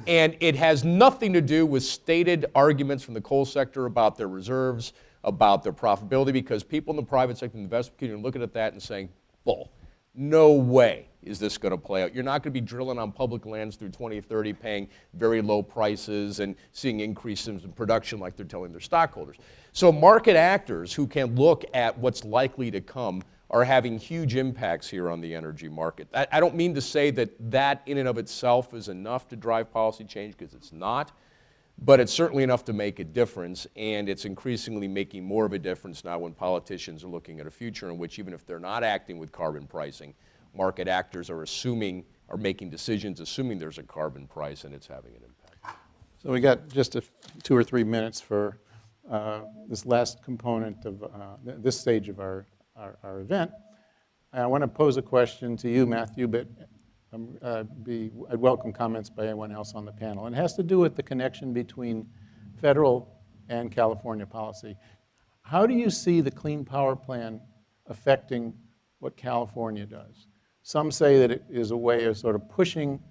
S6: And it has nothing to do with stated arguments from the coal sector about their reserves, about their profitability, because people in the private sector and the investment community are looking at that and saying, bull. No way is this going to play out. You're not going to be drilling on public lands through 2030, paying very low prices and seeing increases in production like they're telling their stockholders. So market actors who can look at what's likely to come are having huge impacts here on the energy market. I don't mean to say that in and of itself is enough to drive policy change, because it's not, but it's certainly enough to make a difference, and it's increasingly making more of a difference now when politicians are looking at a future in which, even if they're not acting with carbon pricing, market actors are making decisions assuming there's a carbon price, and it's having an impact.
S2: So we got just 2 or 3 minutes for this last component of this stage of our event. I want to pose a question to you, Matthew, but I'd welcome comments by anyone else on the panel. And it has to do with the connection between federal and California policy. How do you see the Clean Power Plan affecting what California does? Some say that it is a way of sort of pushing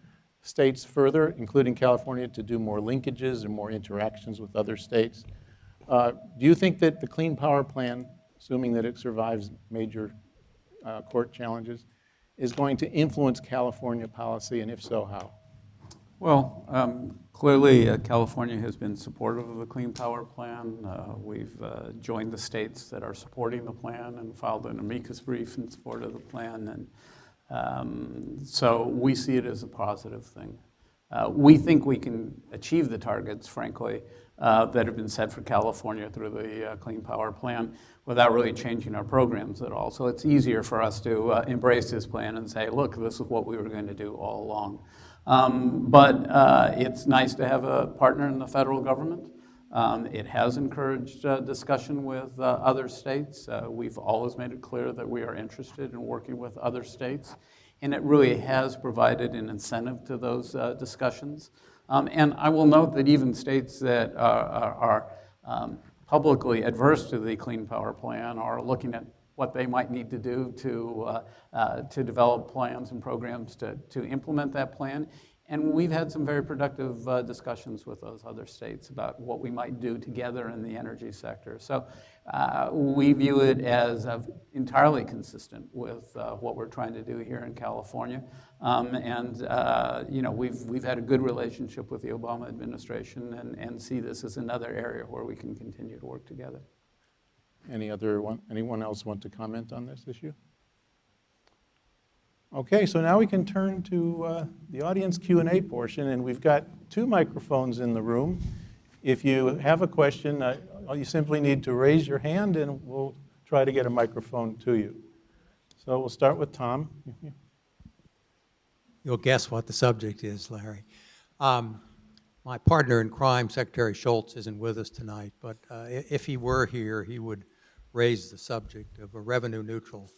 S2: states further, including California, to do more linkages and more interactions with other states. Do you think that the Clean Power Plan, assuming that it survives major court challenges, is going to influence California policy, and if so, how?
S4: Well, clearly California has been supportive of the Clean Power Plan. We've joined the states that are supporting the plan and filed an amicus brief in support of the plan, and so we see it as a positive thing. We think we can achieve the targets, frankly, that have been set for California through the Clean Power Plan without really changing our programs at all. So it's easier for us to embrace this plan and say, look, this is what we were going to do all along. But it's nice to have a partner in the federal government. It has encouraged discussion with other states. We've always made it clear that we are interested in working with other states, and it really has provided an incentive to those discussions. And I will note that even states that are publicly adverse to the Clean Power Plan are looking at what they might need to do to develop plans and programs to implement that plan. And we've had some very productive discussions with those other states about what we might do together in the energy sector. So we view it as entirely consistent with what we're trying to do here in California. We've had a good relationship with the Obama administration and see this as another area where we can continue to work together.
S2: Anyone else want to comment on this issue? Okay, so now we can turn to the audience Q&A portion, and we've got 2 microphones in the room. If you have a question, you simply need to raise your hand and we'll try to get a microphone to you. So we'll start with Tom.
S7: You'll guess what the subject is, Larry. My partner in crime, Secretary Schultz, isn't with us tonight, but if he were here, he would raise the subject of a revenue-neutral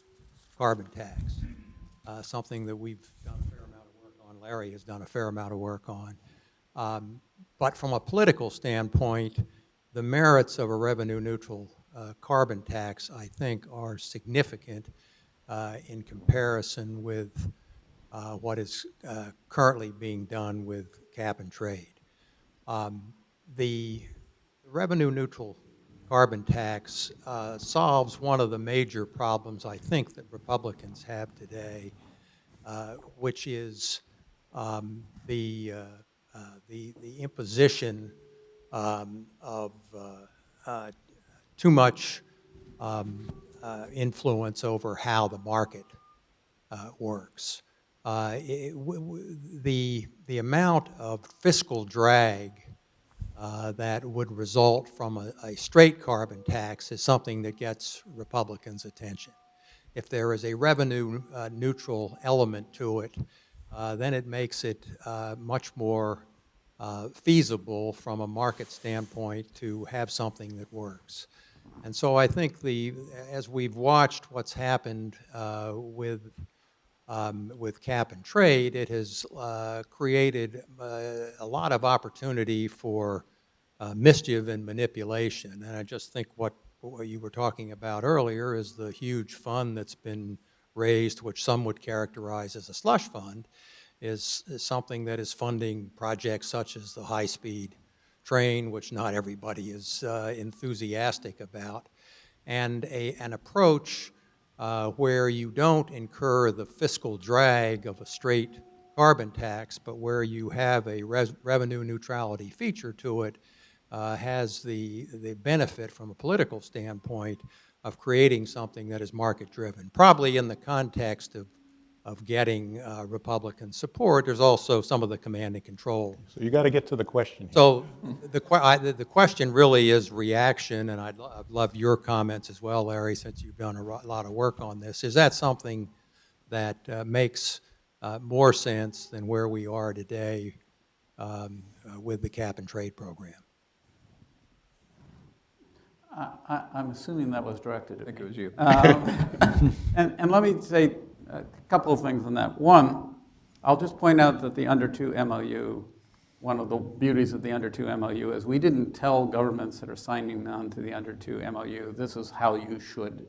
S7: carbon tax, something that we've done a fair amount of work on. Larry has done a fair amount of work on. But from a political standpoint, the merits of a revenue-neutral carbon tax, I think, are significant in comparison with what is currently being done with cap and trade. The revenue-neutral carbon tax solves one of the major problems I think that Republicans have today, which is the imposition of too much influence over how the market works. The amount of fiscal drag that would result from a straight carbon tax is something that gets Republicans' attention. If there is a revenue neutral element to it, then it makes it much more feasible from a market standpoint to have something that works. And so I think as we've watched what's happened with cap and trade, it has created a lot of opportunity for mischief and manipulation. And I just think what you were talking about earlier is the huge fund that's been raised, which some would characterize as a slush fund, is something that is funding projects such as the high-speed train, which not everybody is enthusiastic about, and an approach where you don't incur the fiscal drag of a straight carbon tax, but where you have a revenue neutrality feature to it, has the benefit from a political standpoint of creating something that is market-driven. Probably in the context of getting Republican support, there's also some of the command and control.
S2: So you got to get to the question here.
S7: So the question really is reaction, and I'd love your comments as well, Larry, since you've done a lot of work on this. Is that something that makes more sense than where we are today with the cap and trade program?
S4: I'm assuming that was directed at me.
S5: I think it was you.
S4: And let me say a couple of things on that. One, I'll just point out that the Under 2 MOU, one of the beauties of the Under 2 MOU is we didn't tell governments that are signing on to the Under 2 MOU, this is how you should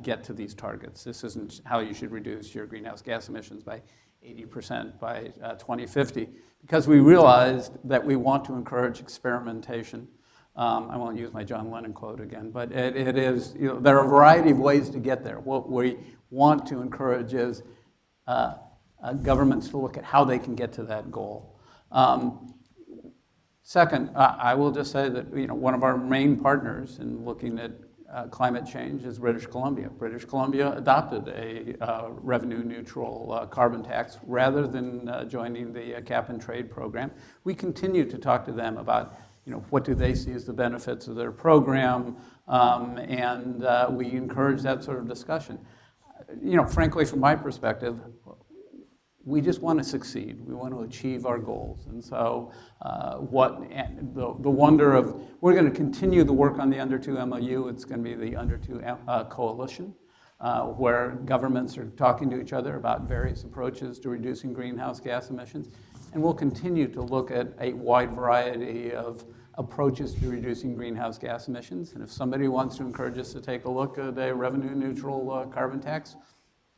S4: get to these targets. This isn't how you should reduce your greenhouse gas emissions by 80% by 2050, because we realized that we want to encourage experimentation. I won't use my John Lennon quote again, but it is, there are a variety of ways to get there. What we want to encourage is governments to look at how they can get to that goal. Second, I will just say that one of our main partners in looking at climate change is British Columbia. British Columbia adopted a revenue-neutral carbon tax rather than joining the cap and trade program. We continue to talk to them about what do they see as the benefits of their program, and we encourage that sort of discussion. Frankly, from my perspective, we just want to succeed. We want to achieve our goals. And so the wonder of, we're going to continue the work on the Under 2 MOU. It's going to be the Under 2 Coalition, where governments are talking to each other about various approaches to reducing greenhouse gas emissions. And we'll continue to look at a wide variety of approaches to reducing greenhouse gas emissions. And if somebody wants to encourage us to take a look at a revenue-neutral carbon tax,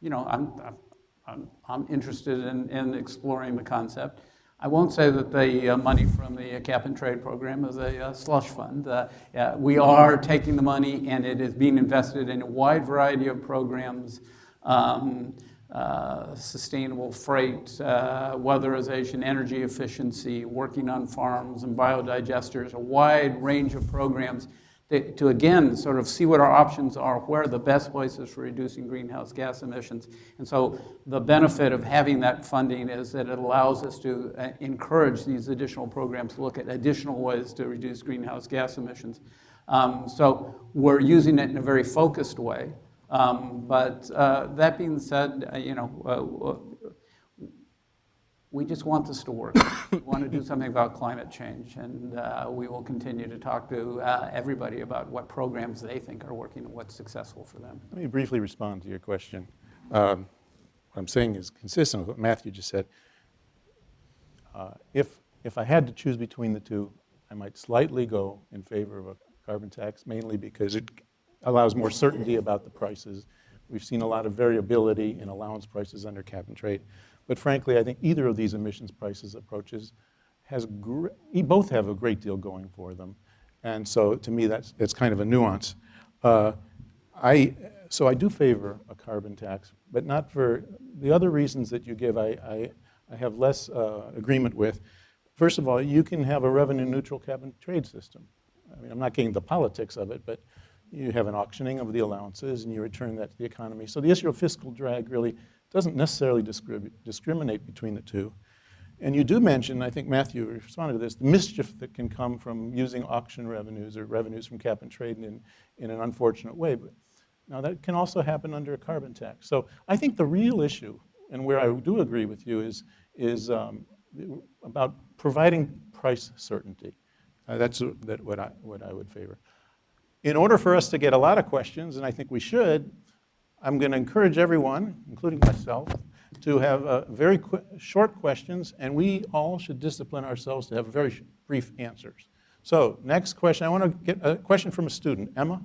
S4: I'm interested in exploring the concept. I won't say that the money from the cap and trade program is a slush fund. We are taking the money and it is being invested in a wide variety of programs, sustainable freight, weatherization, energy efficiency, working on farms and biodigesters, a wide range of programs to again, sort of see what our options are, where are the best places for reducing greenhouse gas emissions. And so the benefit of having that funding is that it allows us to encourage these additional programs to look at additional ways to reduce greenhouse gas emissions. So we're using it in a very focused way. But that being said, we just want this to work. We want to do something about climate change, and we will continue to talk to everybody about what programs they think are working and what's successful for them.
S2: Let me briefly respond to your question. What I'm saying is consistent with what Matthew just said. If I had to choose between the two, I might slightly go in favor of a carbon tax, mainly because it allows more certainty about the prices. We've seen a lot of variability in allowance prices under cap and trade. But frankly, I think either of these emissions prices approaches both have a great deal going for them. And so to me, that's kind of a nuance. So I do favor a carbon tax, but not for the other reasons that you give. I have less agreement with. First of all, you can have a revenue neutral cap and trade system. I mean, I'm not getting the politics of it, but you have an auctioning of the allowances and you return that to the economy. So the issue of fiscal drag really doesn't necessarily discriminate between the two. And you do mention, I think Matthew responded to this, the mischief that can come from using auction revenues or revenues from cap and trade in an unfortunate way. But now that can also happen under a carbon tax. So I think the real issue, and where I do agree with you, is about providing price certainty. That's what I would favor. In order for us to get a lot of questions, and I think we should, I'm going to encourage everyone, including myself, to have very short questions, and we all should discipline ourselves to have very brief answers. So next question, I want to get a question from a student. Emma?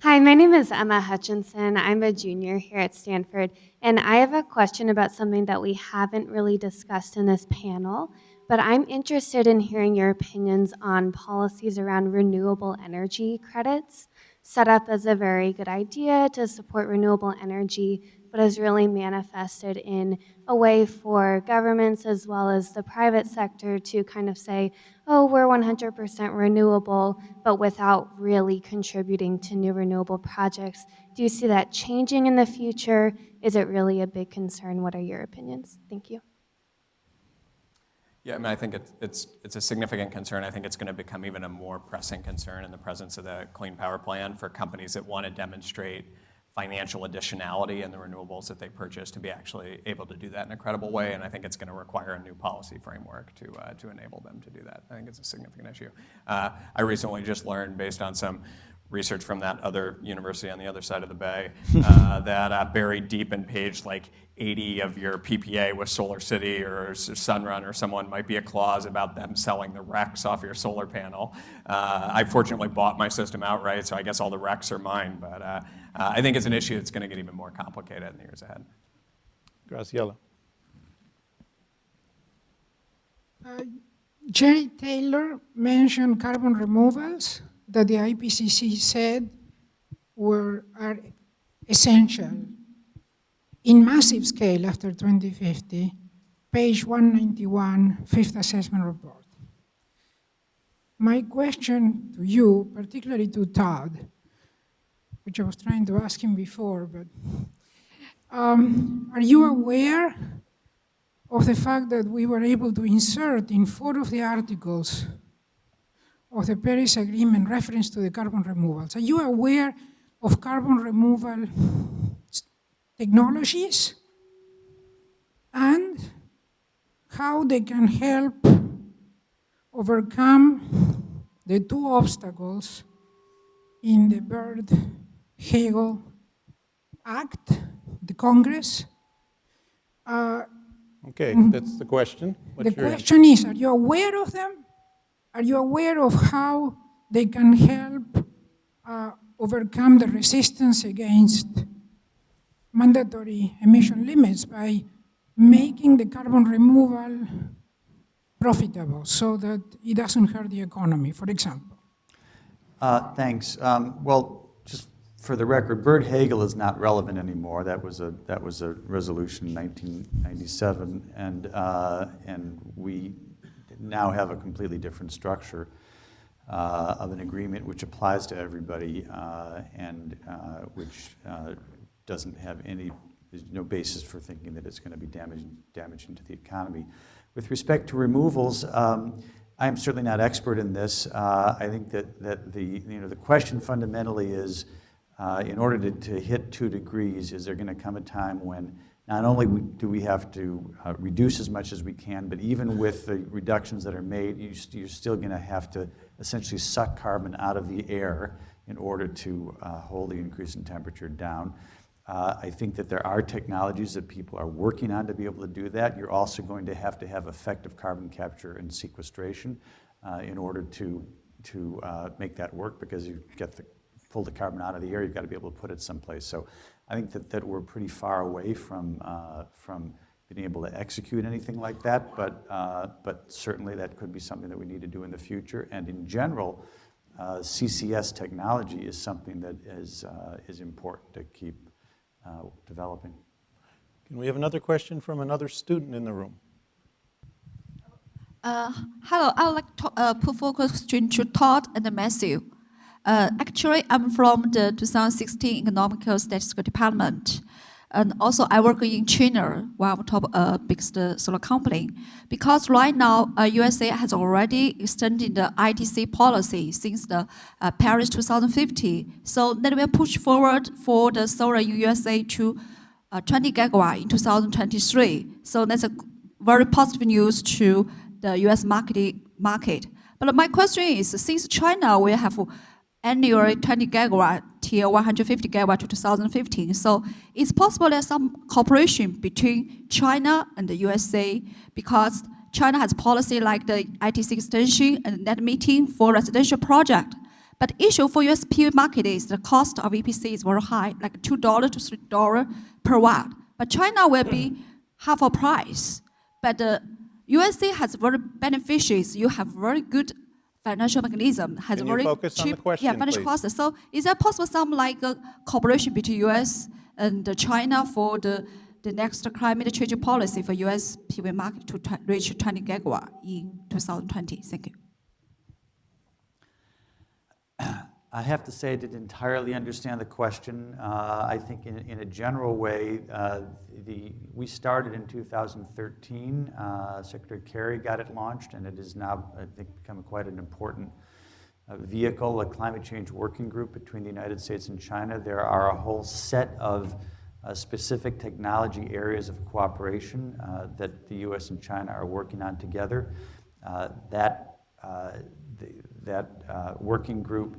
S8: Hi, my name is Emma Hutchinson. I'm a junior here at Stanford, and I have a question about something that we haven't really discussed in this panel, but I'm interested in hearing your opinions on policies around renewable energy credits, set up as a very good idea to support renewable energy, but has really manifested in a way for governments as well as the private sector to kind of say, oh, we're 100% renewable, but without really contributing to new renewable projects. Do you see that changing in the future? Is it really a big concern? What are your opinions? Thank you.
S5: Yeah, I mean, I think it's a significant concern. I think it's going to become even a more pressing concern in the presence of the Clean Power Plan for companies that want to demonstrate financial additionality in the renewables that they purchase to be actually able to do that in a credible way. And I think it's going to require a new policy framework to enable them to do that. I think it's a significant issue. I recently just learned, based on some research from that other university on the other side of the bay, that buried deep in page like 80 of your PPA with Solar City or Sunrun or someone might be a clause about them selling the RECs off your solar panel. I fortunately bought my system outright, so I guess all the RECs are mine, but I think it's an issue that's going to get even more complicated in the years ahead.
S2: Graciela.
S9: Jerry Taylor mentioned carbon removals that the IPCC said are essential in massive scale after 2050, page 191, Fifth Assessment Report. My question to you, particularly to Todd, which I was trying to ask him before, but are you aware of the fact that we were able to insert in 4 of the articles of the Paris Agreement reference to the carbon removals? Are you aware of carbon removal technologies and how they can help overcome the 2 obstacles in the Byrd-Hagel Act, the Congress?
S2: Okay, that's the question.
S9: The question is, are you aware of them? Are you aware of how they can help overcome the resistance against mandatory emission limits by making the carbon removal profitable so that it doesn't hurt the economy, for example?
S3: Thanks. Well, just for the record, Byrd-Hagel is not relevant anymore. That was a resolution in 1997, and we now have a completely different structure of an agreement which applies to everybody and which doesn't have there's no basis for thinking that it's going to be damaging to the economy. With respect to removals, I'm certainly not expert in this. I think that the question fundamentally is, in order to hit 2 degrees, is there going to come a time when not only do we have to reduce as much as we can, but even with the reductions that are made, you're still going to have to essentially suck carbon out of the air in order to hold the increase in temperature down. I think that there are technologies that people are working on to be able to do that. You're also going to have effective carbon capture and sequestration in order to make that work, because you pull the carbon out of the air, you've got to be able to put it someplace. So I think that we're pretty far away from being able to execute anything like that, but certainly that could be something that we need to do in the future. And in general, CCS technology is something that is important to keep developing.
S2: Can we have another question from another student in the room?
S10: Hello, I would like to put forward a question to Todd and Matthew. Actually, I'm from the 2016 Economical Statistical Department. And also, I work in China, one of the top biggest solar company. Because right now, USA has already extended the ITC policy since the Paris 2050. So that will push forward for the solar in USA to 20 gigawatt in 2023. So that's a very positive news to the US market. But my question is, since China will have annually 20 gigawatt till 150 gigawatt to 2015. So it's possible there's some cooperation between China and the USA, because China has policy like the ITC extension and net metering for residential project. But the issue for US PV market is the cost of EPC is very high, like $2 to $3 per watt. But China will be half a price. But the USA has very beneficiaries. You have very good financial mechanism, has
S2: Can
S10: very
S2: you focus on the
S10: cheap
S2: question,
S10: financial
S2: please?
S10: costs. So is there possible some like a cooperation between US and China for the next climate change policy for US PV market to reach 20 gigawatt in 2020? Thank you.
S3: I have to say I didn't entirely understand the question. I think in a general way, we started in 2013. Secretary Kerry got it launched, and it is now, I think, become quite an important vehicle, a climate change working group between the United States and China. There are a whole set of specific technology areas of cooperation that the U.S. and China are working on together. That working group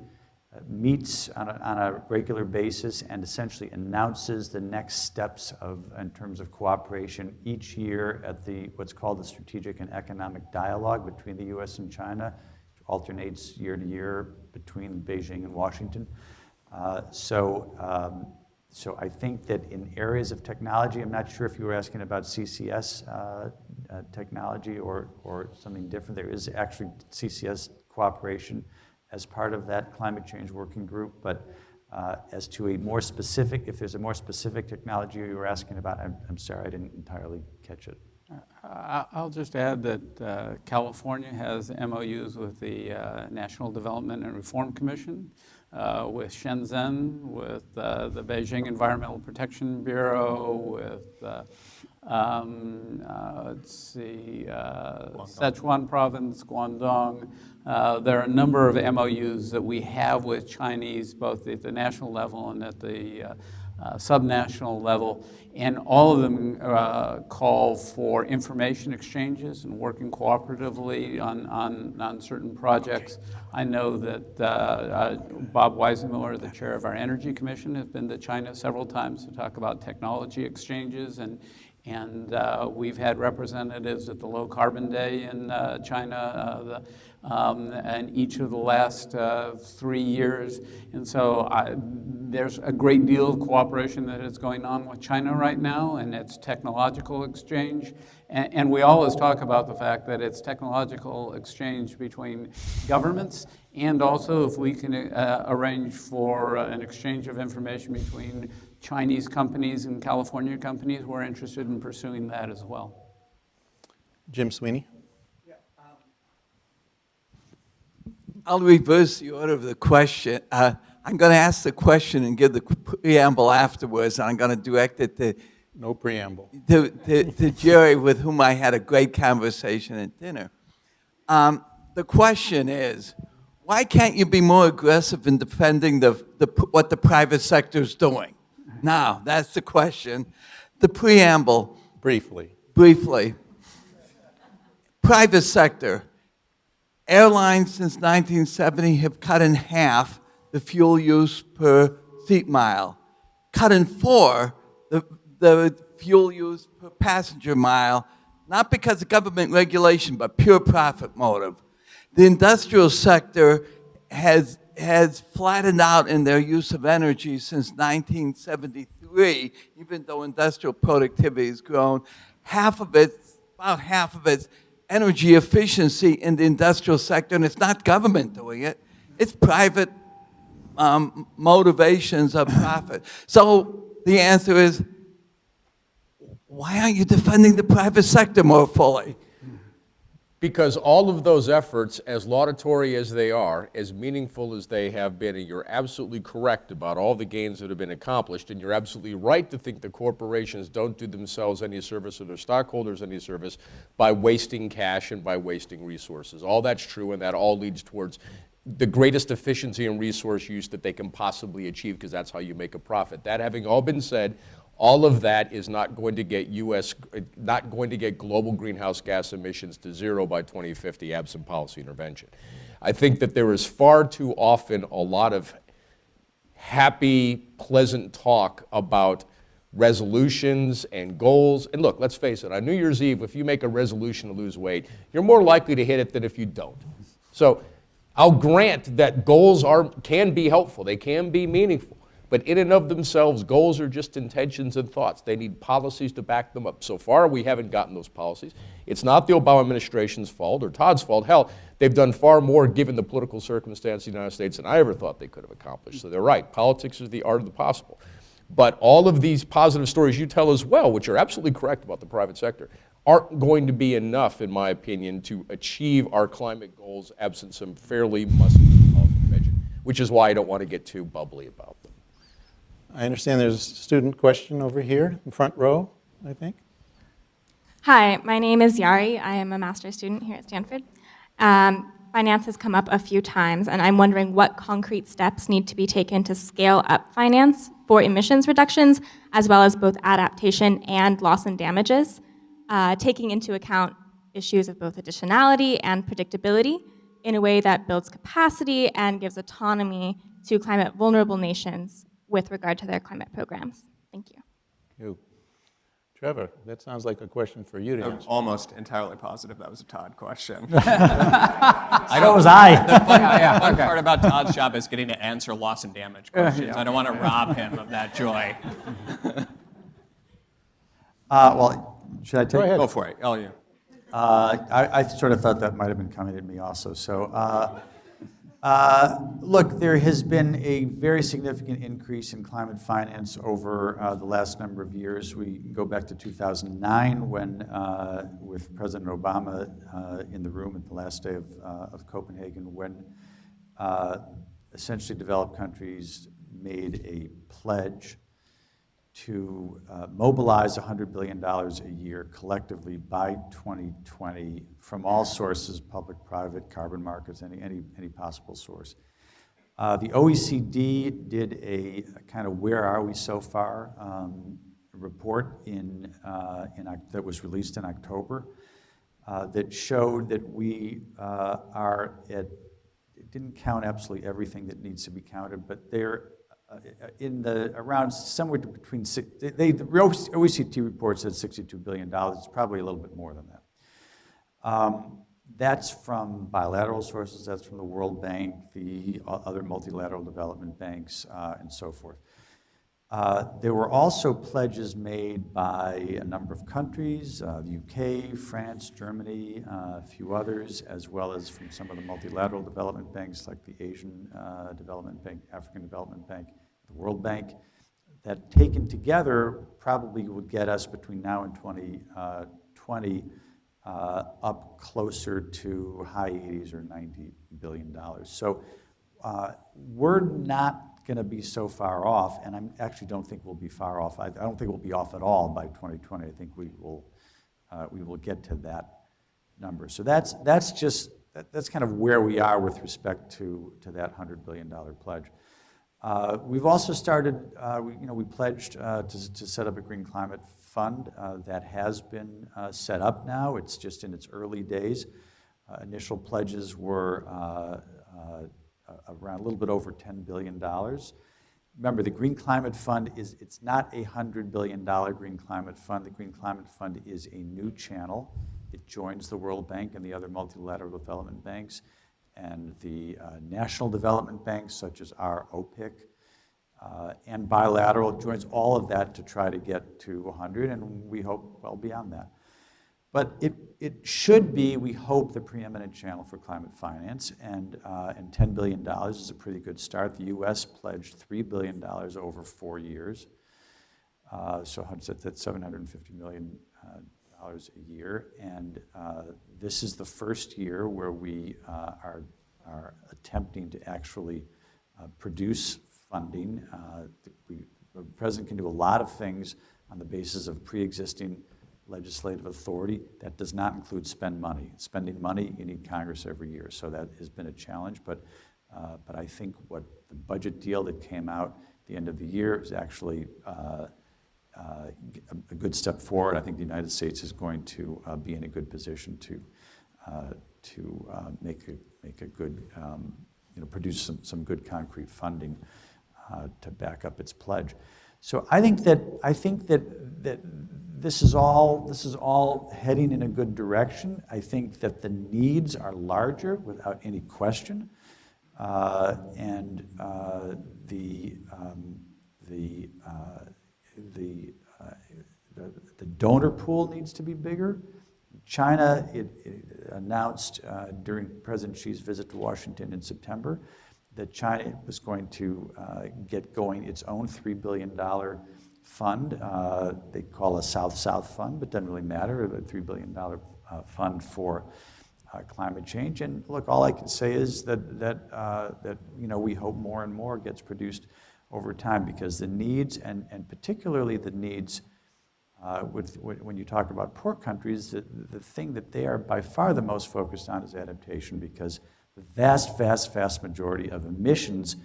S3: meets on a regular basis and essentially announces the next steps in terms of cooperation each year at what's called the Strategic and Economic Dialogue between the U.S. and China, which alternates year to year between Beijing and Washington. So I think that in areas of technology, I'm not sure if you were asking about CCS technology or something different. There is actually CCS cooperation as part of that climate change working group, but as to a more specific, if there's a more specific technology you were asking about, I'm sorry, I didn't entirely catch it.
S4: I'll just add that California has MOUs with the National Development and Reform Commission, with Shenzhen, with the Beijing Environmental Protection Bureau, with Sichuan Province, Guangdong. There are a number of MOUs that we have with Chinese, both at the national level and at the subnational level, and all of them call for information exchanges and working cooperatively on certain projects. I know that Bob Weisenmiller, the chair of our Energy Commission, has been to China several times to talk about technology exchanges, and we've had representatives at the Low Carbon Day in China and each of the last 3 years. And so there's a great deal of cooperation that is going on with China right now, and it's technological exchange. And we always talk about the fact that it's technological exchange between governments, and also if we can arrange for an exchange of information between Chinese companies and California companies, we're interested in pursuing that as well.
S2: Jim Sweeney.
S11: I'll reverse the order of the question. I'm going to ask the question and give the preamble afterwards, and I'm going to direct it to
S2: No preamble.
S11: to Jerry, with whom I had a great conversation at dinner. The question is, why can't you be more aggressive in defending what the private sector is doing? Now, that's the question. The preamble.
S2: Briefly.
S11: Private sector. Airlines since 1970 have cut in half the fuel use per seat mile. Cut in 4 the fuel use per passenger mile, not because of government regulation, but pure profit motive. The industrial sector has flattened out in their use of energy since 1973, even though industrial productivity has grown. About half of its energy efficiency in the industrial sector, and it's not government doing it, it's private motivations of profit. So the answer is, why aren't you defending the private sector more fully?
S6: Because all of those efforts, as laudatory as they are, as meaningful as they have been, and you're absolutely correct about all the gains that have been accomplished, and you're absolutely right to think the corporations don't do themselves any service or their stockholders any service by wasting cash and by wasting resources. All that's true, and that all leads towards the greatest efficiency and resource use that they can possibly achieve, because that's how you make a profit. That having all been said, all of that is not going to get global greenhouse gas emissions to 0 by 2050 absent policy intervention. I think that there is far too often a lot of happy, pleasant talk about resolutions and goals. And look, let's face it, on New Year's Eve, if you make a resolution to lose weight, you're more likely to hit it than if you don't. So I'll grant that goals can be helpful, they can be meaningful. But in and of themselves, goals are just intentions and thoughts. They need policies to back them up. So far, we haven't gotten those policies. It's not the Obama administration's fault or Todd's fault. Hell, they've done far more given the political circumstance of the United States than I ever thought they could have accomplished. So they're right. Politics is the art of the possible. But all of these positive stories you tell as well, which are absolutely correct about the private sector, aren't going to be enough, in my opinion, to achieve our climate goals absent some fairly muscular policy intervention, which is why I don't want to get too bubbly about them.
S2: I understand there's a student question over here, in front row, I think.
S12: Hi, my name is Yari. I am a master's student here at Stanford. Finance has come up a few times, and I'm wondering what concrete steps need to be taken to scale up finance for emissions reductions, as well as both adaptation and loss and damages, taking into account issues of both additionality and predictability in a way that builds capacity and gives autonomy to climate vulnerable nations with regard to their climate programs. Thank you.
S2: Trevor, that sounds like a question for you to
S5: I'm
S2: answer.
S5: almost entirely positive that was a Todd question.
S13: So was I.
S5: The fun part about Todd's job is getting to answer loss and damage questions. I don't want to rob him of that joy.
S3: Well, should I take?
S2: Go ahead.
S5: Go for it. All you.
S3: I sort of thought that might have been coming at me also. So, look, there has been a very significant increase in climate finance over the last number of years. We go back to 2009 when, with President Obama in the room at the last day of Copenhagen, when essentially developed countries made a pledge to mobilize $100 billion a year collectively by 2020 from all sources, public, private, carbon markets, any possible source. The OECD did a kind of where are we so far report that was released in October that showed that we are at, it didn't count absolutely everything that needs to be counted, but they're in the around somewhere between the OECD report said $62 billion. It's probably a little bit more than that. That's from bilateral sources. That's from the World Bank, the other multilateral development banks, and so forth. There were also pledges made by a number of countries, the UK, France, Germany, a few others, as well as from some of the multilateral development banks like the Asian Development Bank, African Development Bank, the World Bank, that taken together probably would get us between now and 2020 up closer to high 80s or $90 billion. So we're not going to be so far off, and I actually don't think we'll be far off. I don't think we'll be off at all by 2020. I think we will get to that number. So that's kind of where we are with respect to that $100 billion pledge. We've also started, we pledged to set up a green climate fund that has been set up now. It's just in its early days. Initial pledges were around a little bit over $10 billion. Remember, the Green Climate Fund it's not a $100 billion Green Climate Fund. The Green Climate Fund is a new channel. It joins the World Bank and the other multilateral development banks and the national development banks, such as our OPIC, and bilateral. It joins all of that to try to get to 100, and we hope well beyond that. But it should be, we hope, the preeminent channel for climate finance, and $10 billion is a pretty good start. The U.S. pledged $3 billion over 4 years, so that's $750 million a year, and this is the first year where we are attempting to actually produce funding. The President can do a lot of things on the basis of pre-existing legislative authority. That does not include spending money. You need Congress every year, so that has been a challenge. But I think what the budget deal that came out at the end of the year is actually a good step forward. I think the United States is going to be in a good position to make a good, produce some good concrete funding to back up its pledge. So I think that this is all heading in a good direction. I think that the needs are larger without any question, and the donor pool needs to be bigger. China, it announced during President Xi's visit to Washington in September that China was going to get going its own $3 billion fund. They call a South-South fund, but it doesn't really matter, a $3 billion fund for climate change. And look, all I can say is that we hope more and more gets produced over time, because the needs, and particularly the needs when you talk about poor countries, the thing that they are by far the most focused on is adaptation, because the vast majority of emissions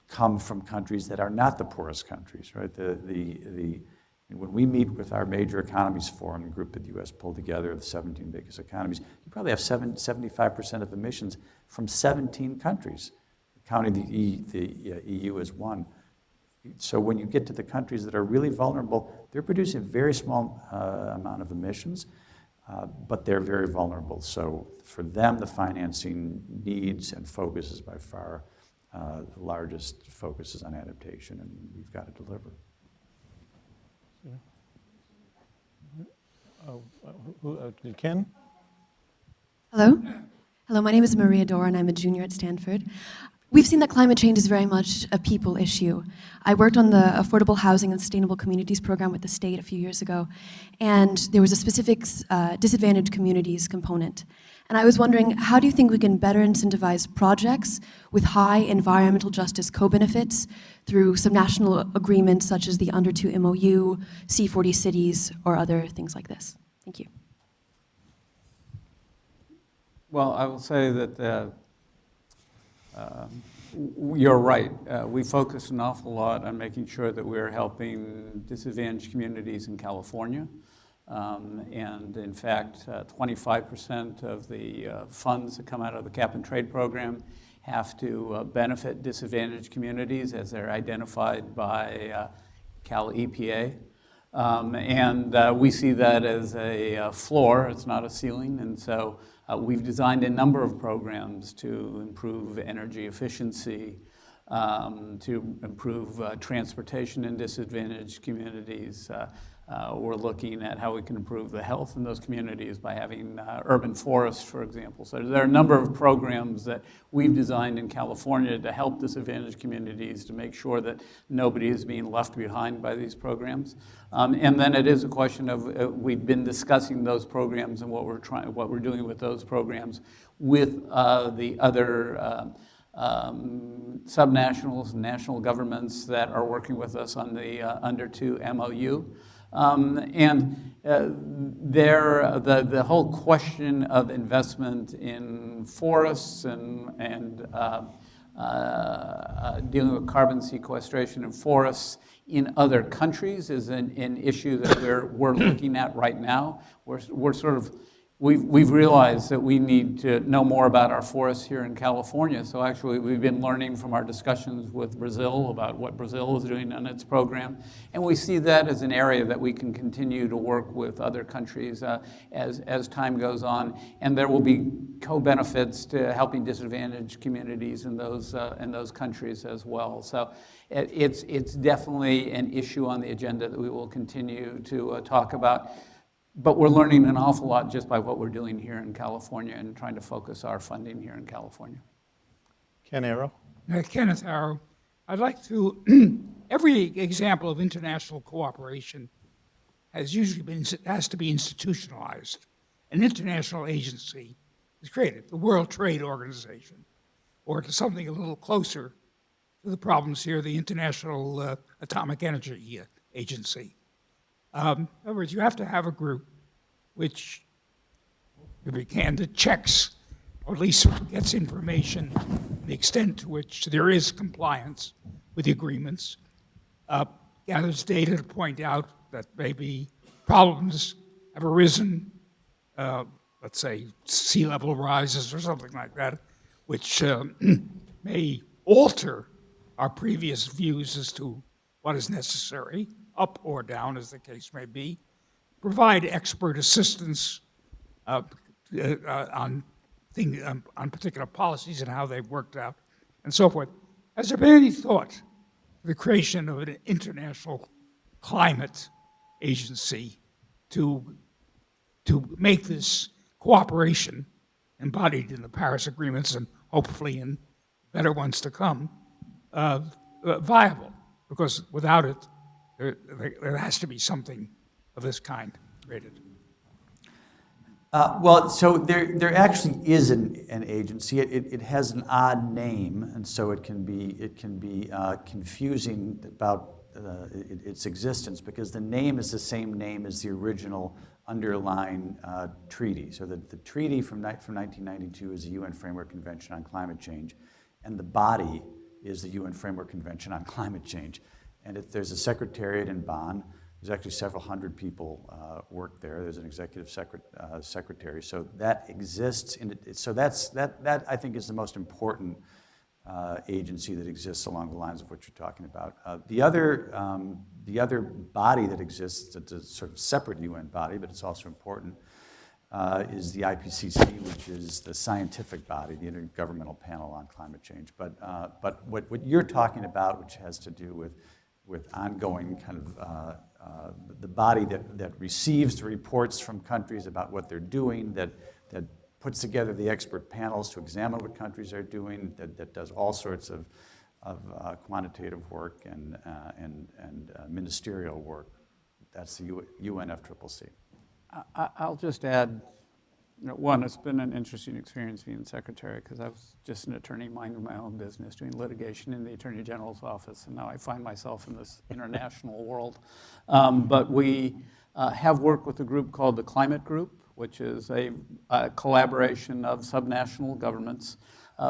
S3: come from countries that are not the poorest countries, right? When we meet with our major economies forum, the group that the U.S. pulled together, the 17 biggest economies, you probably have 75% of emissions from 17 countries, counting the EU as one. So when you get to the countries that are really vulnerable, they're producing a very small amount of emissions, but they're very vulnerable. So for them, the financing needs and focus is by far the largest focus is on adaptation, and we've got to deliver.
S2: Ken?
S14: Hello. Hello, my name is Maria Dora, and I'm a junior at Stanford. We've seen that climate change is very much a people issue. I worked on the Affordable Housing and Sustainable Communities program with the state a few years ago, and there was a specific disadvantaged communities component. And I was wondering, how do you think we can better incentivize projects with high environmental justice co-benefits through some national agreements such as the Under 2 MOU, C40 cities, or other things like this? Thank you.
S4: Well, I will say that you're right. We focus an awful lot on making sure that we're helping disadvantaged communities in California. And in fact, 25% of the funds that come out of the cap and trade program have to benefit disadvantaged communities as they're identified by Cal EPA. And we see that as a floor, it's not a ceiling. And so we've designed a number of programs to improve energy efficiency, to improve transportation in disadvantaged communities, We're looking at how we can improve the health in those communities by having urban forests, for example. So there are a number of programs that we've designed in California to help disadvantaged communities to make sure that nobody is being left behind by these programs. And then it is a question of we've been discussing those programs and what we're doing with those programs with the other subnationals and national governments that are working with us on the Under 2 MOU. The whole question of investment in forests and dealing with carbon sequestration in forests in other countries is an issue that we're looking at right now. We've realized that we need to know more about our forests here in California. So actually, we've been learning from our discussions with Brazil about what Brazil is doing on its program. And we see that as an area that we can continue to work with other countries as time goes on. And there will be co-benefits to helping disadvantaged communities in those countries as well. So it's definitely an issue on the agenda that we will continue to talk about. But we're learning an awful lot just by what we're doing here in California and trying to focus our funding here in California.
S2: Ken Arrow.
S15: Kenneth Arrow. I'd like to, every example of international cooperation has to be institutionalized. An international agency is created, the World Trade Organization, or to something a little closer to the problems here, the International Atomic Energy Agency. In other words, you have to have a group which, if it can, that checks, or at least gets information, the extent to which there is compliance with the agreements, gathers data to point out that maybe problems have arisen, let's say sea level rises or something like that, which may alter our previous views as to what is necessary, up or down, as the case may be, provide expert assistance on particular policies and how they've worked out, and so forth. Has there been any thought for the creation of an international climate agency to make this cooperation embodied in the Paris agreements and hopefully in better ones to come viable? Because without it, there has to be something of this kind created.
S3: So there actually is an agency. It has an odd name, and so it can be confusing about its existence because the name is the same name as the original underlying treaty. So the treaty from 1992 is the UN Framework Convention on Climate Change, and the body is the UN Framework Convention on Climate Change. And there's a secretariat in Bonn. There's actually several hundred people work there. There's an executive secretary. So that exists. So that I think is the most important agency that exists along the lines of what you're talking about. The other body that exists, it's a sort of separate UN body, but it's also important, is the IPCC, which is the scientific body, the Intergovernmental Panel on Climate Change. But what you're talking about, which has to do with ongoing kind of the body that receives the reports from countries about what they're doing, that puts together the expert panels to examine what countries are doing, that does all sorts of quantitative work and ministerial work. That's the UNFCCC.
S4: I'll just add, one, it's been an interesting experience being secretary because I was just an attorney minding my own business, doing litigation in the Attorney General's office, and now I find myself in this international world. But we have worked with a group called the Climate Group, which is a collaboration of subnational governments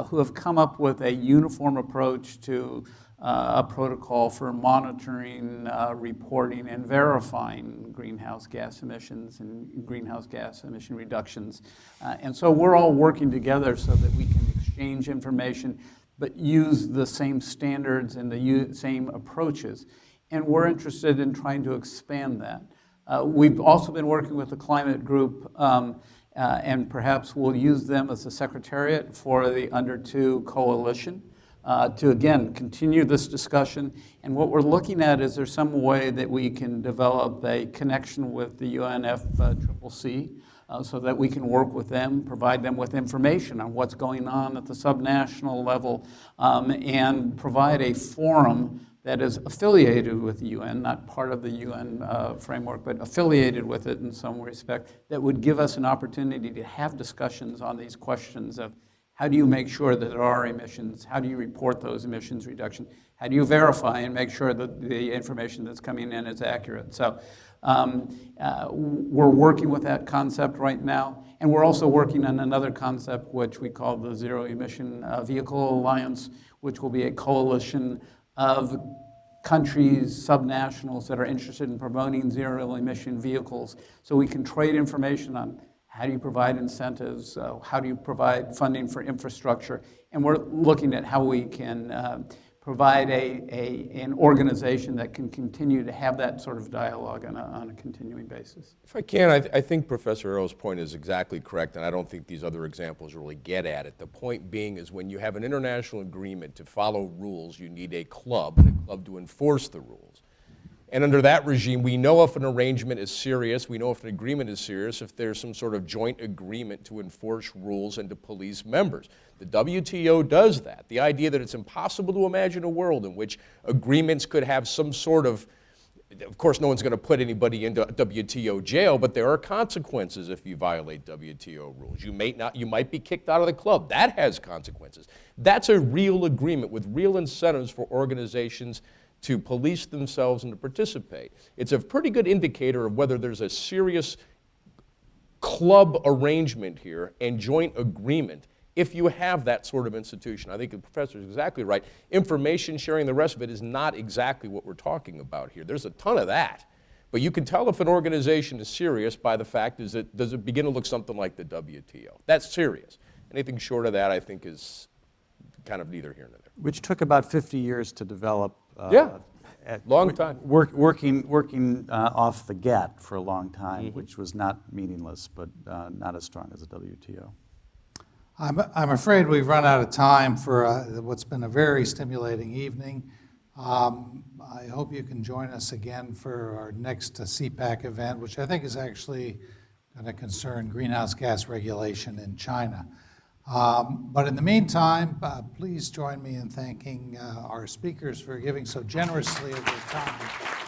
S4: who have come up with a uniform approach to a protocol for monitoring, reporting, and verifying greenhouse gas emissions and greenhouse gas emission reductions. And so we're all working together so that we can exchange information, but use the same standards and the same approaches. And we're interested in trying to expand that. We've also been working with the Climate Group, and perhaps we'll use them as a secretariat for the Under 2 coalition. to, again, continue this discussion. And what we're looking at is there's some way that we can develop a connection with the UNFCCC so that we can work with them, provide them with information on what's going on at the subnational level, and provide a forum that is affiliated with the UN, not part of the UN framework, but affiliated with it in some respect, that would give us an opportunity to have discussions on these questions of how do you make sure that there are emissions, how do you report those emissions reduction, how do you verify and make sure that the information that's coming in is accurate. So we're working with that concept right now, and we're also working on another concept which we call the Zero Emission Vehicle Alliance, which will be a coalition of countries, subnationals that are interested in promoting zero-emission vehicles, so we can trade information on how do you provide incentives, how do you provide funding for infrastructure, and we're looking at how we can provide an organization that can continue to have that sort of dialogue on a continuing basis.
S6: If I can, I think Professor Arrow's point is exactly correct, and I don't think these other examples really get at it. The point being is when you have an international agreement to follow rules, you need a club, and a club to enforce the rules. And under that regime, we know if an arrangement is serious, we know if an agreement is serious, if there's some sort of joint agreement to enforce rules and to police members. The WTO does that. The idea that it's impossible to imagine a world in which agreements could have some sort of course, no one's going to put anybody into WTO jail, but there are consequences if you violate WTO rules. You might be kicked out of the club. That has consequences. That's a real agreement with real incentives for organizations to police themselves and to participate. It's a pretty good indicator of whether there's a serious club arrangement here and joint agreement if you have that sort of institution. I think the professor is exactly right. Information sharing, the rest of it is not exactly what we're talking about here. There's a ton of that. But you can tell if an organization is serious by the fact does it begin to look something like the WTO. That's serious. Anything short of that, I think, is kind of neither here nor there.
S3: Which took about 50 years to develop.
S6: Long time.
S3: Working off the GATT for a long time, which was not meaningless, but not as strong as the WTO.
S1: I'm afraid we've run out of time for what's been a very stimulating evening. I hope you can join us again for our next CPAC event, which I think is actually going to concern greenhouse gas regulation in China. But in the meantime, please join me in thanking our speakers for giving so generously of their time.